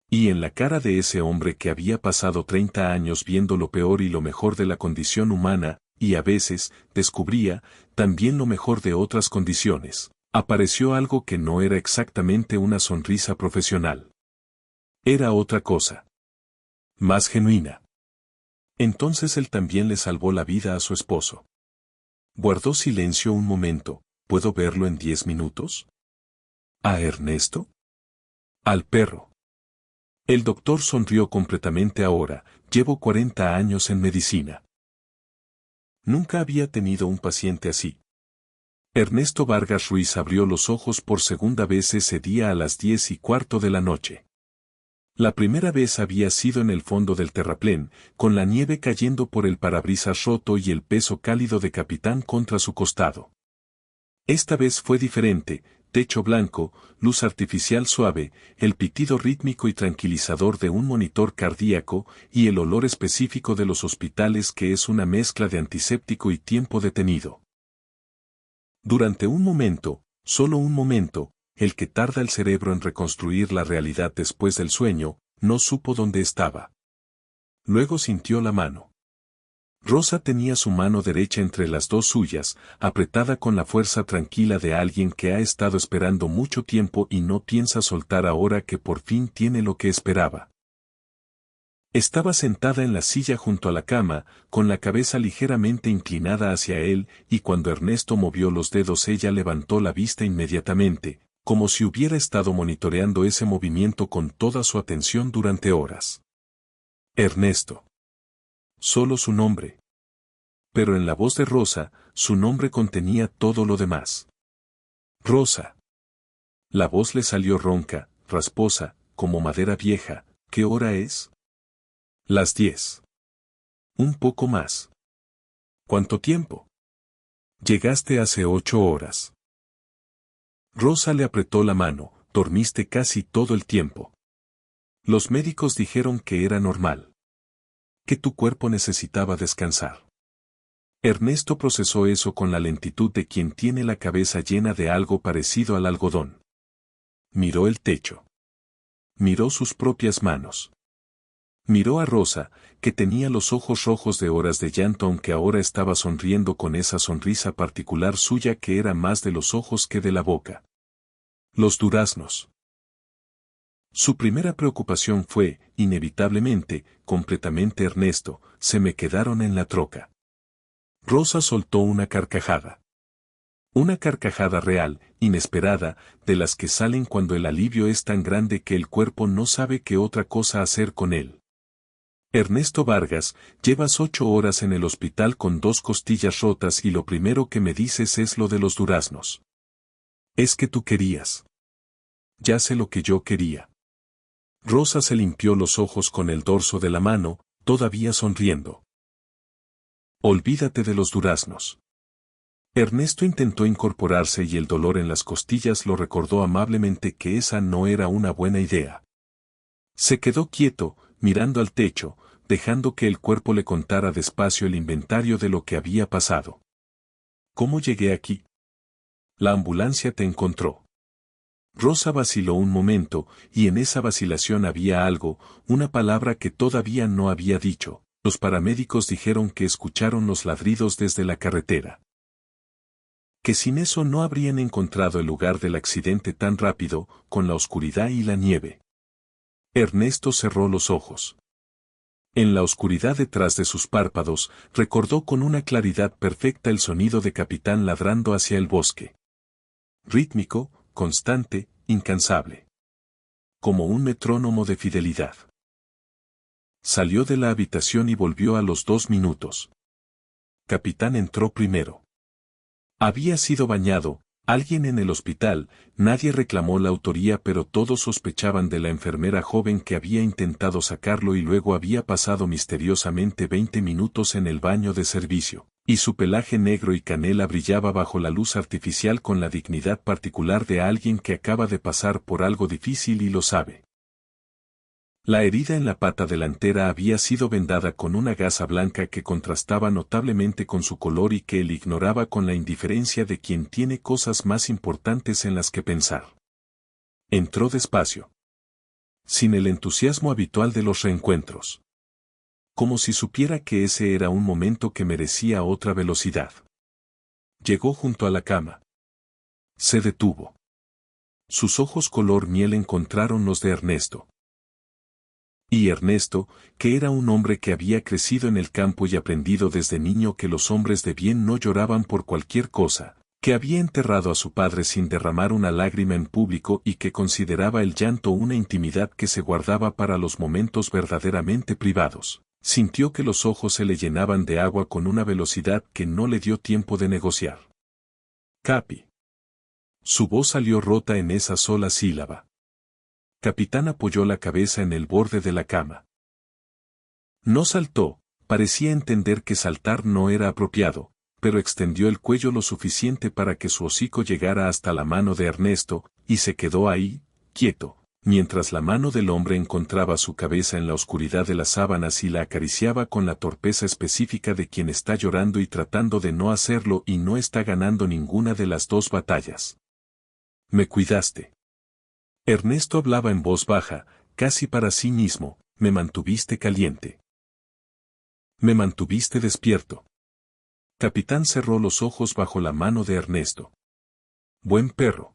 Y en la cara de ese hombre que había pasado 30 años viendo lo peor y lo mejor de la condición humana, y a veces, descubría, también lo mejor de otras condiciones, apareció algo que no era exactamente una sonrisa profesional. Era otra cosa. Más genuina. Entonces él también le salvó la vida a su esposo. Guardó silencio un momento. ¿Puedo verlo en 10 minutos? ¿A Ernesto? Al perro. El doctor sonrió completamente ahora. Llevo 40 años en medicina. Nunca había tenido un paciente así. Ernesto Vargas Ruiz abrió los ojos por segunda vez ese día a las 10:15 de la noche. La primera vez había sido en el fondo del terraplén, con la nieve cayendo por el parabrisas roto y el peso cálido de Capitán contra su costado. Esta vez fue diferente, techo blanco, luz artificial suave, el pitido rítmico y tranquilizador de un monitor cardíaco y el olor específico de los hospitales que es una mezcla de antiséptico y tiempo detenido. Durante un momento, solo un momento, el que tarda el cerebro en reconstruir la realidad después del sueño, no supo dónde estaba. Luego sintió la mano. Rosa tenía su mano derecha entre las dos suyas, apretada con la fuerza tranquila de alguien que ha estado esperando mucho tiempo y no piensa soltar ahora que por fin tiene lo que esperaba. Estaba sentada en la silla junto a la cama, con la cabeza ligeramente inclinada hacia él, y cuando Ernesto movió los dedos ella levantó la vista inmediatamente, como si hubiera estado monitoreando ese movimiento con toda su atención durante horas. Ernesto. Solo su nombre. Pero en la voz de Rosa, su nombre contenía todo lo demás. Rosa. La voz le salió ronca, rasposa, como madera vieja. ¿Qué hora es? Las 10. Un poco más. ¿Cuánto tiempo? Llegaste hace 8 horas. Rosa le apretó la mano. Dormiste casi todo el tiempo. Los médicos dijeron que era normal. Que tu cuerpo necesitaba descansar. Ernesto procesó eso con la lentitud de quien tiene la cabeza llena de algo parecido al algodón. Miró el techo. Miró sus propias manos. Miró a Rosa, que tenía los ojos rojos de horas de llanto aunque ahora estaba sonriendo con esa sonrisa particular suya que era más de los ojos que de la boca. Los duraznos. Su primera preocupación fue, inevitablemente, completamente Ernesto, se me quedaron en la troca. Rosa soltó una carcajada. Una carcajada real, inesperada, de las que salen cuando el alivio es tan grande que el cuerpo no sabe qué otra cosa hacer con él. Ernesto Vargas, llevas 8 horas en el hospital con 2 costillas rotas y lo primero que me dices es lo de los duraznos. Es que tú querías. Ya sé lo que yo quería. Rosa se limpió los ojos con el dorso de la mano, todavía sonriendo. Olvídate de los duraznos. Ernesto intentó incorporarse y el dolor en las costillas lo recordó amablemente que esa no era una buena idea. Se quedó quieto, mirando al techo, dejando que el cuerpo le contara despacio el inventario de lo que había pasado. ¿Cómo llegué aquí? La ambulancia te encontró. Rosa vaciló un momento, y en esa vacilación había algo, una palabra que todavía no había dicho. Los paramédicos dijeron que escucharon los ladridos desde la carretera. que sin eso no habrían encontrado el lugar del accidente tan rápido, con la oscuridad y la nieve. Ernesto cerró los ojos. En la oscuridad detrás de sus párpados, recordó con una claridad perfecta el sonido de Capitán ladrando hacia el bosque. Rítmico, constante, incansable. Como un metrónomo de fidelidad. Salió de la habitación y volvió a los 2 minutos. Capitán entró primero. Había sido bañado, alguien en el hospital, nadie reclamó la autoría, pero todos sospechaban de la enfermera joven que había intentado sacarlo y luego había pasado misteriosamente 20 minutos en el baño de servicio, y su pelaje negro y canela brillaba bajo la luz artificial con la dignidad particular de alguien que acaba de pasar por algo difícil y lo sabe. La herida en la pata delantera había sido vendada con una gasa blanca que contrastaba notablemente con su color y que él ignoraba con la indiferencia de quien tiene cosas más importantes en las que pensar. Entró despacio. Sin el entusiasmo habitual de los reencuentros. Como si supiera que ese era un momento que merecía otra velocidad. Llegó junto a la cama. Se detuvo. Sus ojos color miel encontraron los de Ernesto. Y Ernesto, que era un hombre que había crecido en el campo y aprendido desde niño que los hombres de bien no lloraban por cualquier cosa, que había enterrado a su padre sin derramar una lágrima en público y que consideraba el llanto una intimidad que se guardaba para los momentos verdaderamente privados, sintió que los ojos se le llenaban de agua con una velocidad que no le dio tiempo de negociar. Capi. Su voz salió rota en esa sola sílaba. Capitán apoyó la cabeza en el borde de la cama. No saltó, parecía entender que saltar no era apropiado, pero extendió el cuello lo suficiente para que su hocico llegara hasta la mano de Ernesto, y se quedó ahí, quieto, mientras la mano del hombre encontraba su cabeza en la oscuridad de las sábanas y la acariciaba con la torpeza específica de quien está llorando y tratando de no hacerlo y no está ganando ninguna de las dos batallas. Me cuidaste. Ernesto hablaba en voz baja, casi para sí mismo, me mantuviste caliente. Me mantuviste despierto. Capitán cerró los ojos bajo la mano de Ernesto. Buen perro.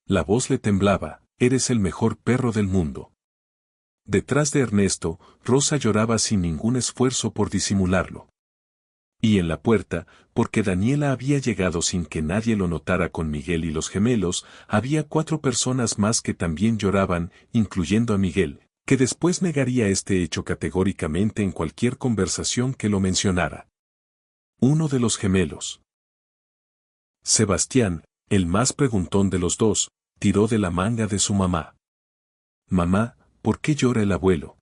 La voz le temblaba, eres el mejor perro del mundo. Detrás de Ernesto, Rosa lloraba sin ningún esfuerzo por disimularlo. Y en la puerta, porque Daniela había llegado sin que nadie lo notara con Miguel y los gemelos, había 4 personas más que también lloraban, incluyendo a Miguel, que después negaría este hecho categóricamente en cualquier conversación que lo mencionara. Uno de los gemelos. Sebastián, el más preguntón de los dos, tiró de la manga de su mamá. Mamá, ¿por qué llora el abuelo?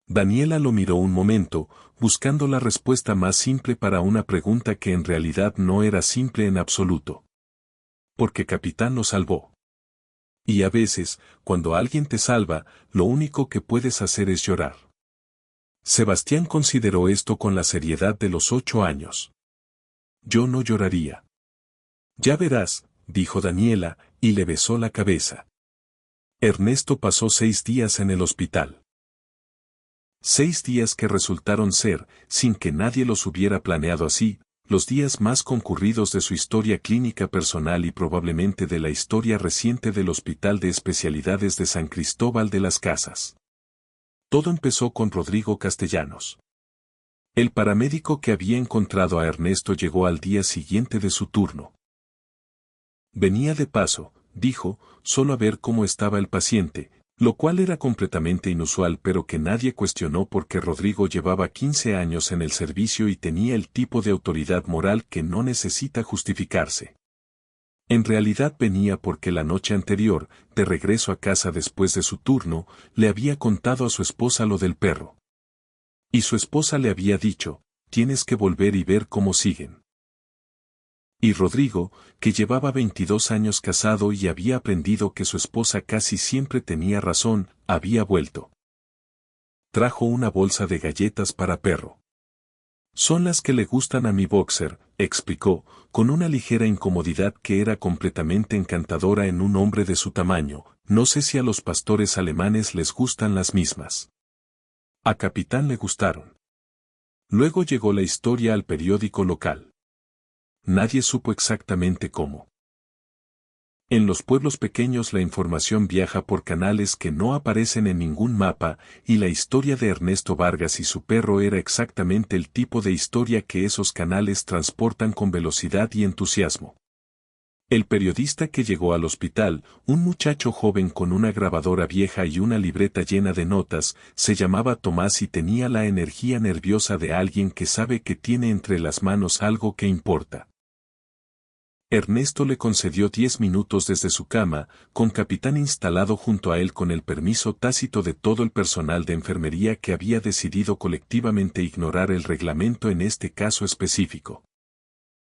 Daniela lo miró un momento, buscando la respuesta más simple para una pregunta que en realidad no era simple en absoluto. Porque Capitán lo salvó. Y a veces, cuando alguien te salva, lo único que puedes hacer es llorar. Sebastián consideró esto con la seriedad de los 8 años. Yo no lloraría. Ya verás, dijo Daniela, y le besó la cabeza. Ernesto pasó 6 días en el hospital. 6 días que resultaron ser, sin que nadie los hubiera planeado así, los días más concurridos de su historia clínica personal y probablemente de la historia reciente del Hospital de Especialidades de San Cristóbal de las Casas. Todo empezó con Rodrigo Castellanos. El paramédico que había encontrado a Ernesto llegó al día siguiente de su turno. Venía de paso, dijo, solo a ver cómo estaba el paciente, lo cual era completamente inusual pero que nadie cuestionó porque Rodrigo llevaba 15 años en el servicio y tenía el tipo de autoridad moral que no necesita justificarse. En realidad venía porque la noche anterior, de regreso a casa después de su turno, le había contado a su esposa lo del perro. Y su esposa le había dicho, tienes que volver y ver cómo siguen. Y Rodrigo, que llevaba 22 años casado y había aprendido que su esposa casi siempre tenía razón, había vuelto. Trajo una bolsa de galletas para perro. Son las que le gustan a mi boxer, explicó, con una ligera incomodidad que era completamente encantadora en un hombre de su tamaño, no sé si a los pastores alemanes les gustan las mismas. A Capitán le gustaron. Luego llegó la historia al periódico local. Nadie supo exactamente cómo. En los pueblos pequeños la información viaja por canales que no aparecen en ningún mapa, y la historia de Ernesto Vargas y su perro era exactamente el tipo de historia que esos canales transportan con velocidad y entusiasmo. El periodista que llegó al hospital, un muchacho joven con una grabadora vieja y una libreta llena de notas, se llamaba Tomás y tenía la energía nerviosa de alguien que sabe que tiene entre las manos algo que importa. Ernesto le concedió 10 minutos desde su cama, con Capitán instalado junto a él con el permiso tácito de todo el personal de enfermería que había decidido colectivamente ignorar el reglamento en este caso específico.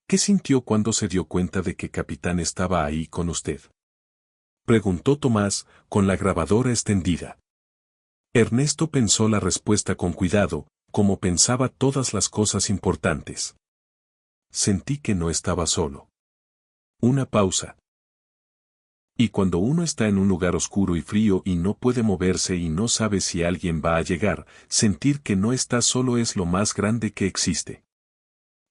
¿Qué sintió cuando se dio cuenta de que Capitán estaba ahí con usted?, preguntó Tomás, con la grabadora extendida. Ernesto pensó la respuesta con cuidado, como pensaba todas las cosas importantes. Sentí que no estaba solo. Una pausa. Y cuando uno está en un lugar oscuro y frío y no puede moverse y no sabe si alguien va a llegar, sentir que no está solo es lo más grande que existe.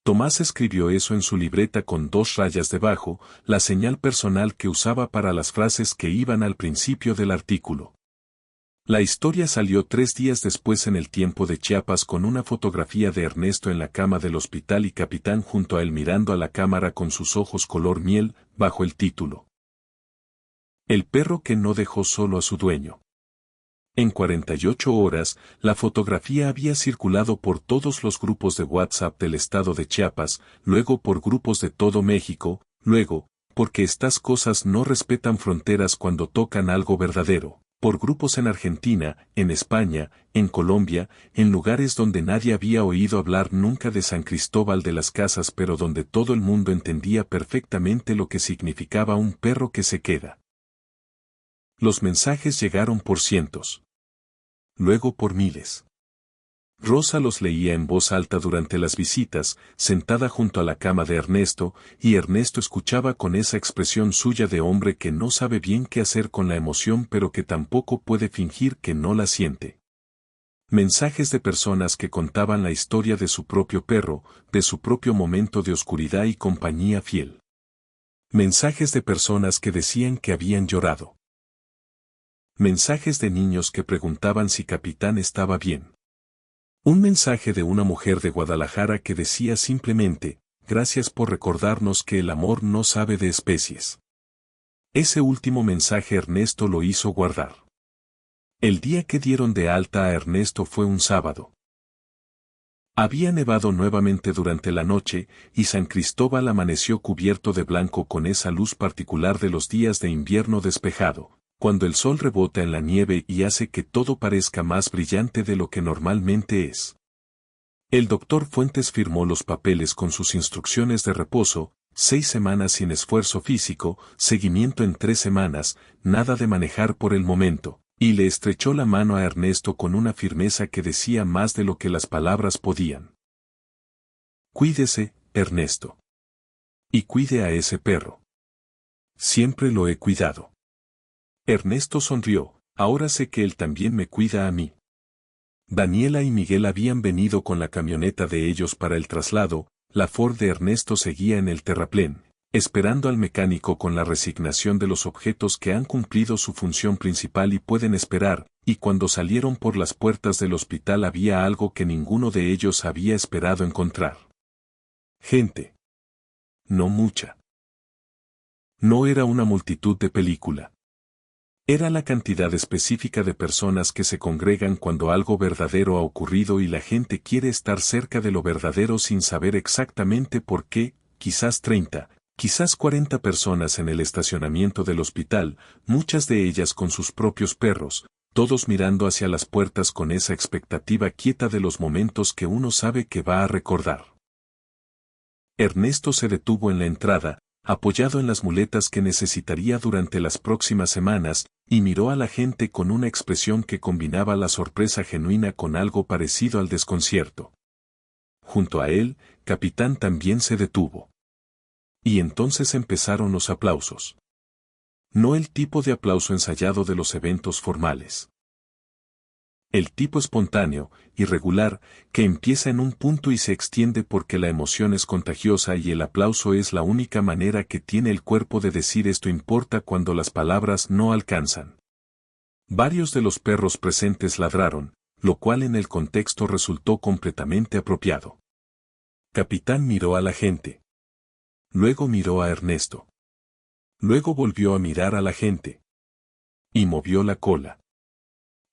Tomás escribió eso en su libreta con 2 rayas debajo, la señal personal que usaba para las frases que iban al principio del artículo. La historia salió 3 días después en El Tiempo de Chiapas con una fotografía de Ernesto en la cama del hospital y Capitán junto a él mirando a la cámara con sus ojos color miel, bajo el título: El perro que no dejó solo a su dueño. En 48 horas, la fotografía había circulado por todos los grupos de WhatsApp del estado de Chiapas, luego por grupos de todo México, luego, porque estas cosas no respetan fronteras cuando tocan algo verdadero, por grupos en Argentina, en España, en Colombia, en lugares donde nadie había oído hablar nunca de San Cristóbal de las Casas pero donde todo el mundo entendía perfectamente lo que significaba un perro que se queda. Los mensajes llegaron por cientos. Luego por miles. Rosa los leía en voz alta durante las visitas, sentada junto a la cama de Ernesto, y Ernesto escuchaba con esa expresión suya de hombre que no sabe bien qué hacer con la emoción pero que tampoco puede fingir que no la siente. Mensajes de personas que contaban la historia de su propio perro, de su propio momento de oscuridad y compañía fiel. Mensajes de personas que decían que habían llorado. Mensajes de niños que preguntaban si Capitán estaba bien. Un mensaje de una mujer de Guadalajara que decía simplemente: gracias por recordarnos que el amor no sabe de especies. Ese último mensaje Ernesto lo hizo guardar. El día que dieron de alta a Ernesto fue un sábado. Había nevado nuevamente durante la noche, y San Cristóbal amaneció cubierto de blanco con esa luz particular de los días de invierno despejado, cuando el sol rebota en la nieve y hace que todo parezca más brillante de lo que normalmente es. El doctor Fuentes firmó los papeles con sus instrucciones de reposo, 6 semanas sin esfuerzo físico, seguimiento en 3 semanas, nada de manejar por el momento, y le estrechó la mano a Ernesto con una firmeza que decía más de lo que las palabras podían. Cuídese, Ernesto. Y cuide a ese perro. Siempre lo he cuidado. Ernesto sonrió: ahora sé que él también me cuida a mí. Daniela y Miguel habían venido con la camioneta de ellos para el traslado, la Ford de Ernesto seguía en el terraplén, esperando al mecánico con la resignación de los objetos que han cumplido su función principal y pueden esperar, y cuando salieron por las puertas del hospital había algo que ninguno de ellos había esperado encontrar. Gente. No mucha. No era una multitud de película. Era la cantidad específica de personas que se congregan cuando algo verdadero ha ocurrido y la gente quiere estar cerca de lo verdadero sin saber exactamente por qué, quizás 30, quizás 40 personas en el estacionamiento del hospital, muchas de ellas con sus propios perros, todos mirando hacia las puertas con esa expectativa quieta de los momentos que uno sabe que va a recordar. Ernesto se detuvo en la entrada, apoyado en las muletas que necesitaría durante las próximas semanas, y miró a la gente con una expresión que combinaba la sorpresa genuina con algo parecido al desconcierto. Junto a él, Capitán también se detuvo. Y entonces empezaron los aplausos. No el tipo de aplauso ensayado de los eventos formales. El tipo espontáneo, irregular, que empieza en un punto y se extiende porque la emoción es contagiosa y el aplauso es la única manera que tiene el cuerpo de decir esto importa cuando las palabras no alcanzan. Varios de los perros presentes ladraron, lo cual en el contexto resultó completamente apropiado. Capitán miró a la gente. Luego miró a Ernesto. Luego volvió a mirar a la gente. Y movió la cola.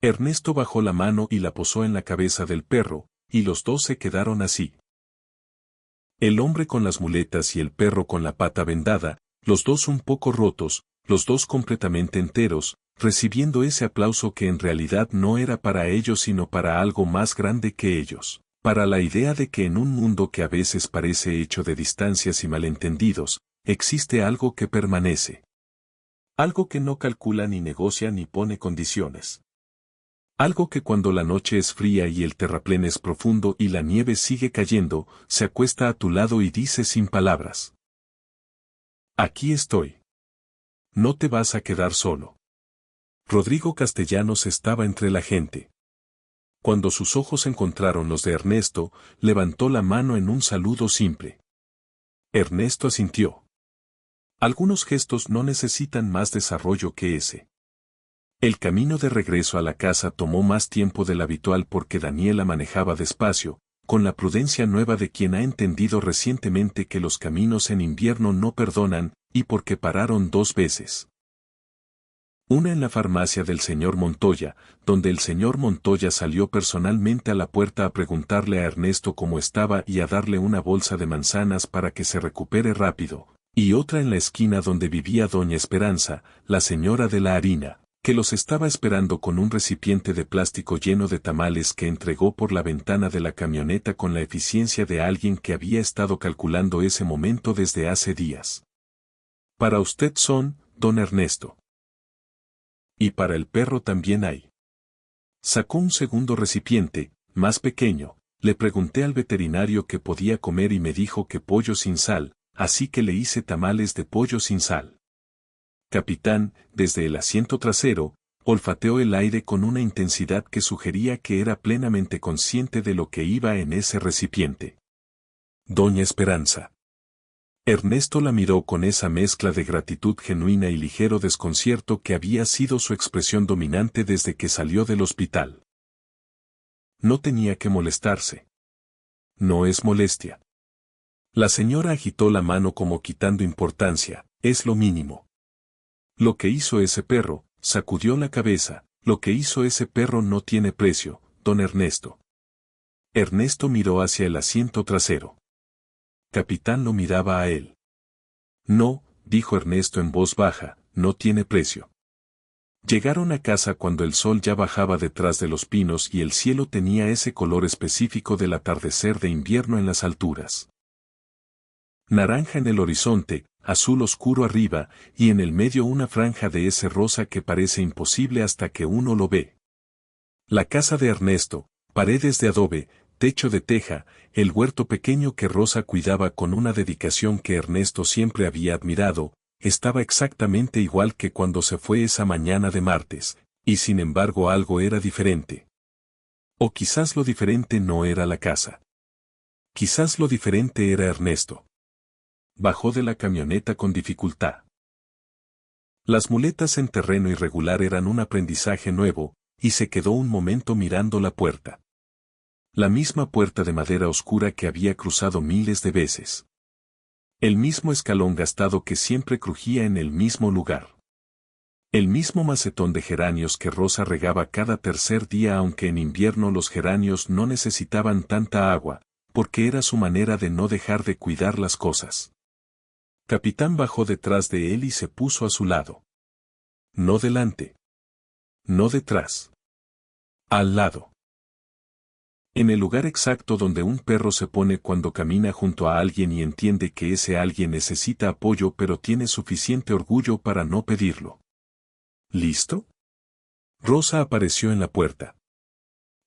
Ernesto bajó la mano y la posó en la cabeza del perro, y los dos se quedaron así. El hombre con las muletas y el perro con la pata vendada, los dos un poco rotos, los dos completamente enteros, recibiendo ese aplauso que en realidad no era para ellos sino para algo más grande que ellos, para la idea de que en un mundo que a veces parece hecho de distancias y malentendidos, existe algo que permanece. Algo que no calcula ni negocia ni pone condiciones. Algo que cuando la noche es fría y el terraplén es profundo y la nieve sigue cayendo, se acuesta a tu lado y dice sin palabras: aquí estoy. No te vas a quedar solo. Rodrigo Castellanos estaba entre la gente. Cuando sus ojos encontraron los de Ernesto, levantó la mano en un saludo simple. Ernesto asintió. Algunos gestos no necesitan más desarrollo que ese. El camino de regreso a la casa tomó más tiempo del habitual porque Daniela manejaba despacio, con la prudencia nueva de quien ha entendido recientemente que los caminos en invierno no perdonan, y porque pararon 2 veces. Una en la farmacia del señor Montoya, donde el señor Montoya salió personalmente a la puerta a preguntarle a Ernesto cómo estaba y a darle una bolsa de manzanas para que se recupere rápido, y otra en la esquina donde vivía doña Esperanza, la señora de la harina, que los estaba esperando con un recipiente de plástico lleno de tamales que entregó por la ventana de la camioneta con la eficiencia de alguien que había estado calculando ese momento desde hace días. Para usted son, don Ernesto. Y para el perro también hay. Sacó un segundo recipiente, más pequeño, le pregunté al veterinario qué podía comer y me dijo que pollo sin sal, así que le hice tamales de pollo sin sal. Capitán, desde el asiento trasero, olfateó el aire con una intensidad que sugería que era plenamente consciente de lo que iba en ese recipiente. Doña Esperanza. Ernesto la miró con esa mezcla de gratitud genuina y ligero desconcierto que había sido su expresión dominante desde que salió del hospital. No tenía que molestarse. No es molestia. La señora agitó la mano como quitando importancia, es lo mínimo. Lo que hizo ese perro, sacudió la cabeza, lo que hizo ese perro no tiene precio, don Ernesto. Ernesto miró hacia el asiento trasero. Capitán lo miraba a él. No, dijo Ernesto en voz baja, no tiene precio. Llegaron a casa cuando el sol ya bajaba detrás de los pinos y el cielo tenía ese color específico del atardecer de invierno en las alturas. Naranja en el horizonte, azul oscuro arriba, y en el medio una franja de ese rosa que parece imposible hasta que uno lo ve. La casa de Ernesto, paredes de adobe, techo de teja, el huerto pequeño que Rosa cuidaba con una dedicación que Ernesto siempre había admirado, estaba exactamente igual que cuando se fue esa mañana de martes, y sin embargo algo era diferente. O quizás lo diferente no era la casa. Quizás lo diferente era Ernesto. Bajó de la camioneta con dificultad. Las muletas en terreno irregular eran un aprendizaje nuevo, y se quedó un momento mirando la puerta. La misma puerta de madera oscura que había cruzado miles de veces. El mismo escalón gastado que siempre crujía en el mismo lugar. El mismo macetón de geranios que Rosa regaba cada tercer día aunque en invierno los geranios no necesitaban tanta agua, porque era su manera de no dejar de cuidar las cosas. Capitán bajó detrás de él y se puso a su lado. No delante. No detrás. Al lado. En el lugar exacto donde un perro se pone cuando camina junto a alguien y entiende que ese alguien necesita apoyo pero tiene suficiente orgullo para no pedirlo. ¿Listo? Rosa apareció en la puerta.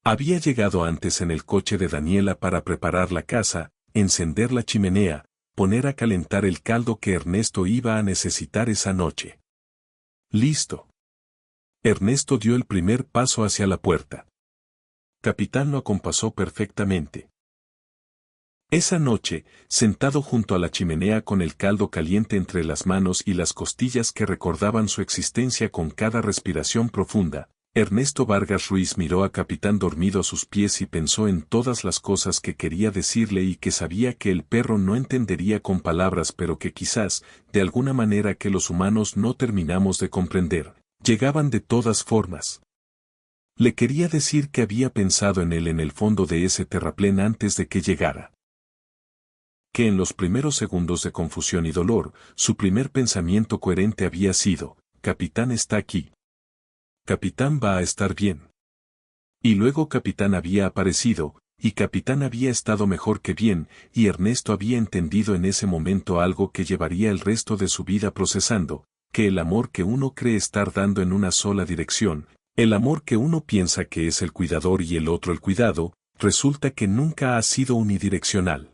Había llegado antes en el coche de Daniela para preparar la casa, encender la chimenea, poner a calentar el caldo que Ernesto iba a necesitar esa noche. Listo. Ernesto dio el primer paso hacia la puerta. Capitán lo acompasó perfectamente. Esa noche, sentado junto a la chimenea con el caldo caliente entre las manos y las costillas que recordaban su existencia con cada respiración profunda, Ernesto Vargas Ruiz miró a Capitán dormido a sus pies y pensó en todas las cosas que quería decirle y que sabía que el perro no entendería con palabras, pero que quizás, de alguna manera que los humanos no terminamos de comprender, llegaban de todas formas. Le quería decir que había pensado en él en el fondo de ese terraplén antes de que llegara. Que en los primeros segundos de confusión y dolor, su primer pensamiento coherente había sido: Capitán está aquí. Capitán va a estar bien. Y luego Capitán había aparecido, y Capitán había estado mejor que bien, y Ernesto había entendido en ese momento algo que llevaría el resto de su vida procesando, que el amor que uno cree estar dando en una sola dirección, el amor que uno piensa que es el cuidador y el otro el cuidado, resulta que nunca ha sido unidireccional.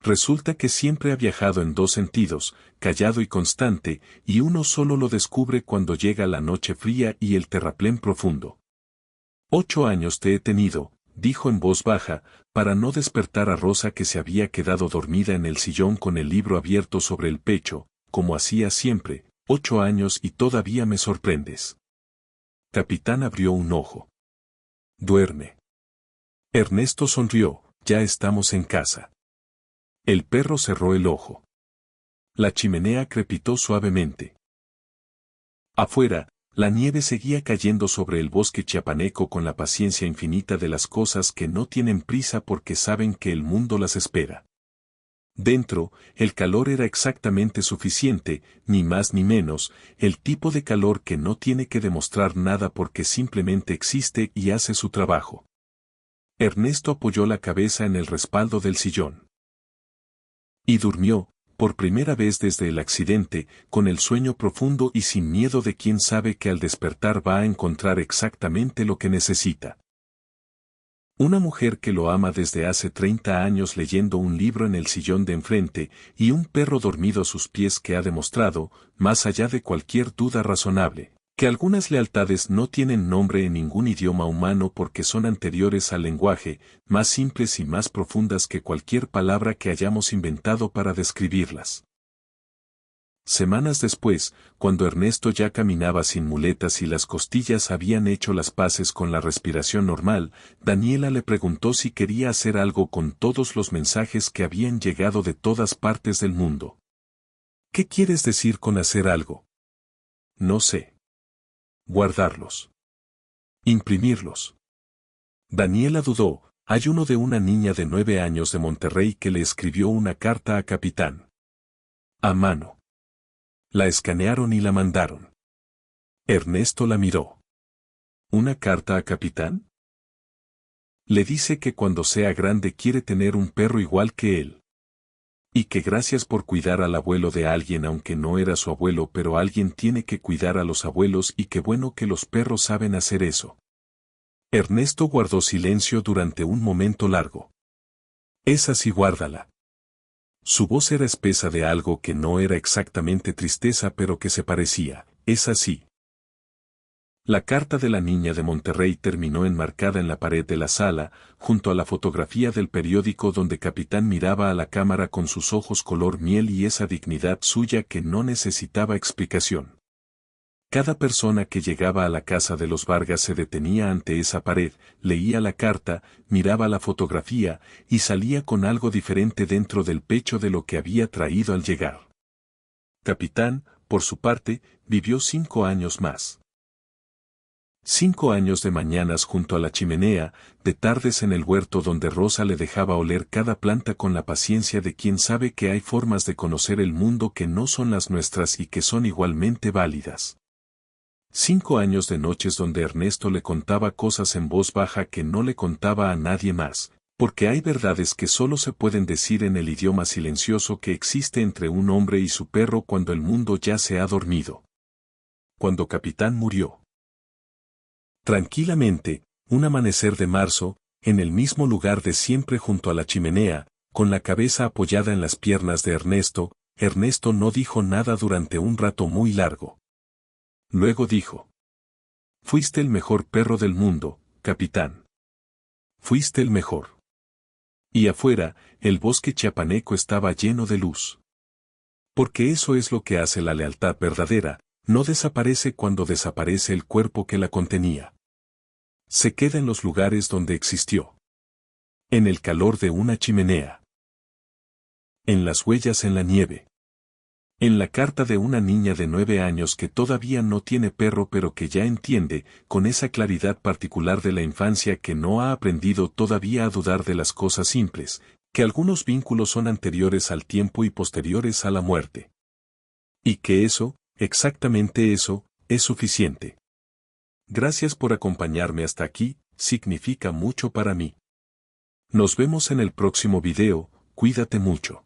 Resulta que siempre ha viajado en dos sentidos, callado y constante, y uno solo lo descubre cuando llega la noche fría y el terraplén profundo. 8 años te he tenido, dijo en voz baja, para no despertar a Rosa que se había quedado dormida en el sillón con el libro abierto sobre el pecho, como hacía siempre. 8 años y todavía me sorprendes. Capitán abrió un ojo. Duerme. Ernesto sonrió, ya estamos en casa. El perro cerró el ojo. La chimenea crepitó suavemente. Afuera, la nieve seguía cayendo sobre el bosque chiapaneco con la paciencia infinita de las cosas que no tienen prisa porque saben que el mundo las espera. Dentro, el calor era exactamente suficiente, ni más ni menos, el tipo de calor que no tiene que demostrar nada porque simplemente existe y hace su trabajo. Ernesto apoyó la cabeza en el respaldo del sillón. Y durmió, por primera vez desde el accidente, con el sueño profundo y sin miedo de quien sabe que al despertar va a encontrar exactamente lo que necesita. Una mujer que lo ama desde hace 30 años leyendo un libro en el sillón de enfrente, y un perro dormido a sus pies que ha demostrado, más allá de cualquier duda razonable, que algunas lealtades no tienen nombre en ningún idioma humano porque son anteriores al lenguaje, más simples y más profundas que cualquier palabra que hayamos inventado para describirlas. Semanas después, cuando Ernesto ya caminaba sin muletas y las costillas habían hecho las paces con la respiración normal, Daniela le preguntó si quería hacer algo con todos los mensajes que habían llegado de todas partes del mundo. ¿Qué quieres decir con hacer algo? No sé. Guardarlos. Imprimirlos. Daniela dudó. Hay uno de una niña de 9 años de Monterrey que le escribió una carta a Capitán. A mano. La escanearon y la mandaron. Ernesto la miró. ¿Una carta a Capitán? Le dice que cuando sea grande quiere tener un perro igual que él. Y que gracias por cuidar al abuelo de alguien aunque no era su abuelo, pero alguien tiene que cuidar a los abuelos y qué bueno que los perros saben hacer eso. Ernesto guardó silencio durante un momento largo. Es así, guárdala. Su voz era espesa de algo que no era exactamente tristeza pero que se parecía. Es así. La carta de la niña de Monterrey terminó enmarcada en la pared de la sala, junto a la fotografía del periódico donde Capitán miraba a la cámara con sus ojos color miel y esa dignidad suya que no necesitaba explicación. Cada persona que llegaba a la casa de los Vargas se detenía ante esa pared, leía la carta, miraba la fotografía y salía con algo diferente dentro del pecho de lo que había traído al llegar. Capitán, por su parte, vivió 5 años más. 5 años de mañanas junto a la chimenea, de tardes en el huerto donde Rosa le dejaba oler cada planta con la paciencia de quien sabe que hay formas de conocer el mundo que no son las nuestras y que son igualmente válidas. 5 años de noches donde Ernesto le contaba cosas en voz baja que no le contaba a nadie más, porque hay verdades que solo se pueden decir en el idioma silencioso que existe entre un hombre y su perro cuando el mundo ya se ha dormido. Cuando Capitán murió. Tranquilamente, un amanecer de marzo, en el mismo lugar de siempre junto a la chimenea, con la cabeza apoyada en las piernas de Ernesto, Ernesto no dijo nada durante un rato muy largo. Luego dijo: Fuiste el mejor perro del mundo, Capitán. Fuiste el mejor. Y afuera, el bosque chiapaneco estaba lleno de luz. Porque eso es lo que hace la lealtad verdadera, no desaparece cuando desaparece el cuerpo que la contenía. Se queda en los lugares donde existió. En el calor de una chimenea. En las huellas en la nieve. En la carta de una niña de 9 años que todavía no tiene perro pero que ya entiende, con esa claridad particular de la infancia que no ha aprendido todavía a dudar de las cosas simples, que algunos vínculos son anteriores al tiempo y posteriores a la muerte. Y que eso, exactamente eso, es suficiente. Gracias por acompañarme hasta aquí, significa mucho para mí. Nos vemos en el próximo video, cuídate mucho.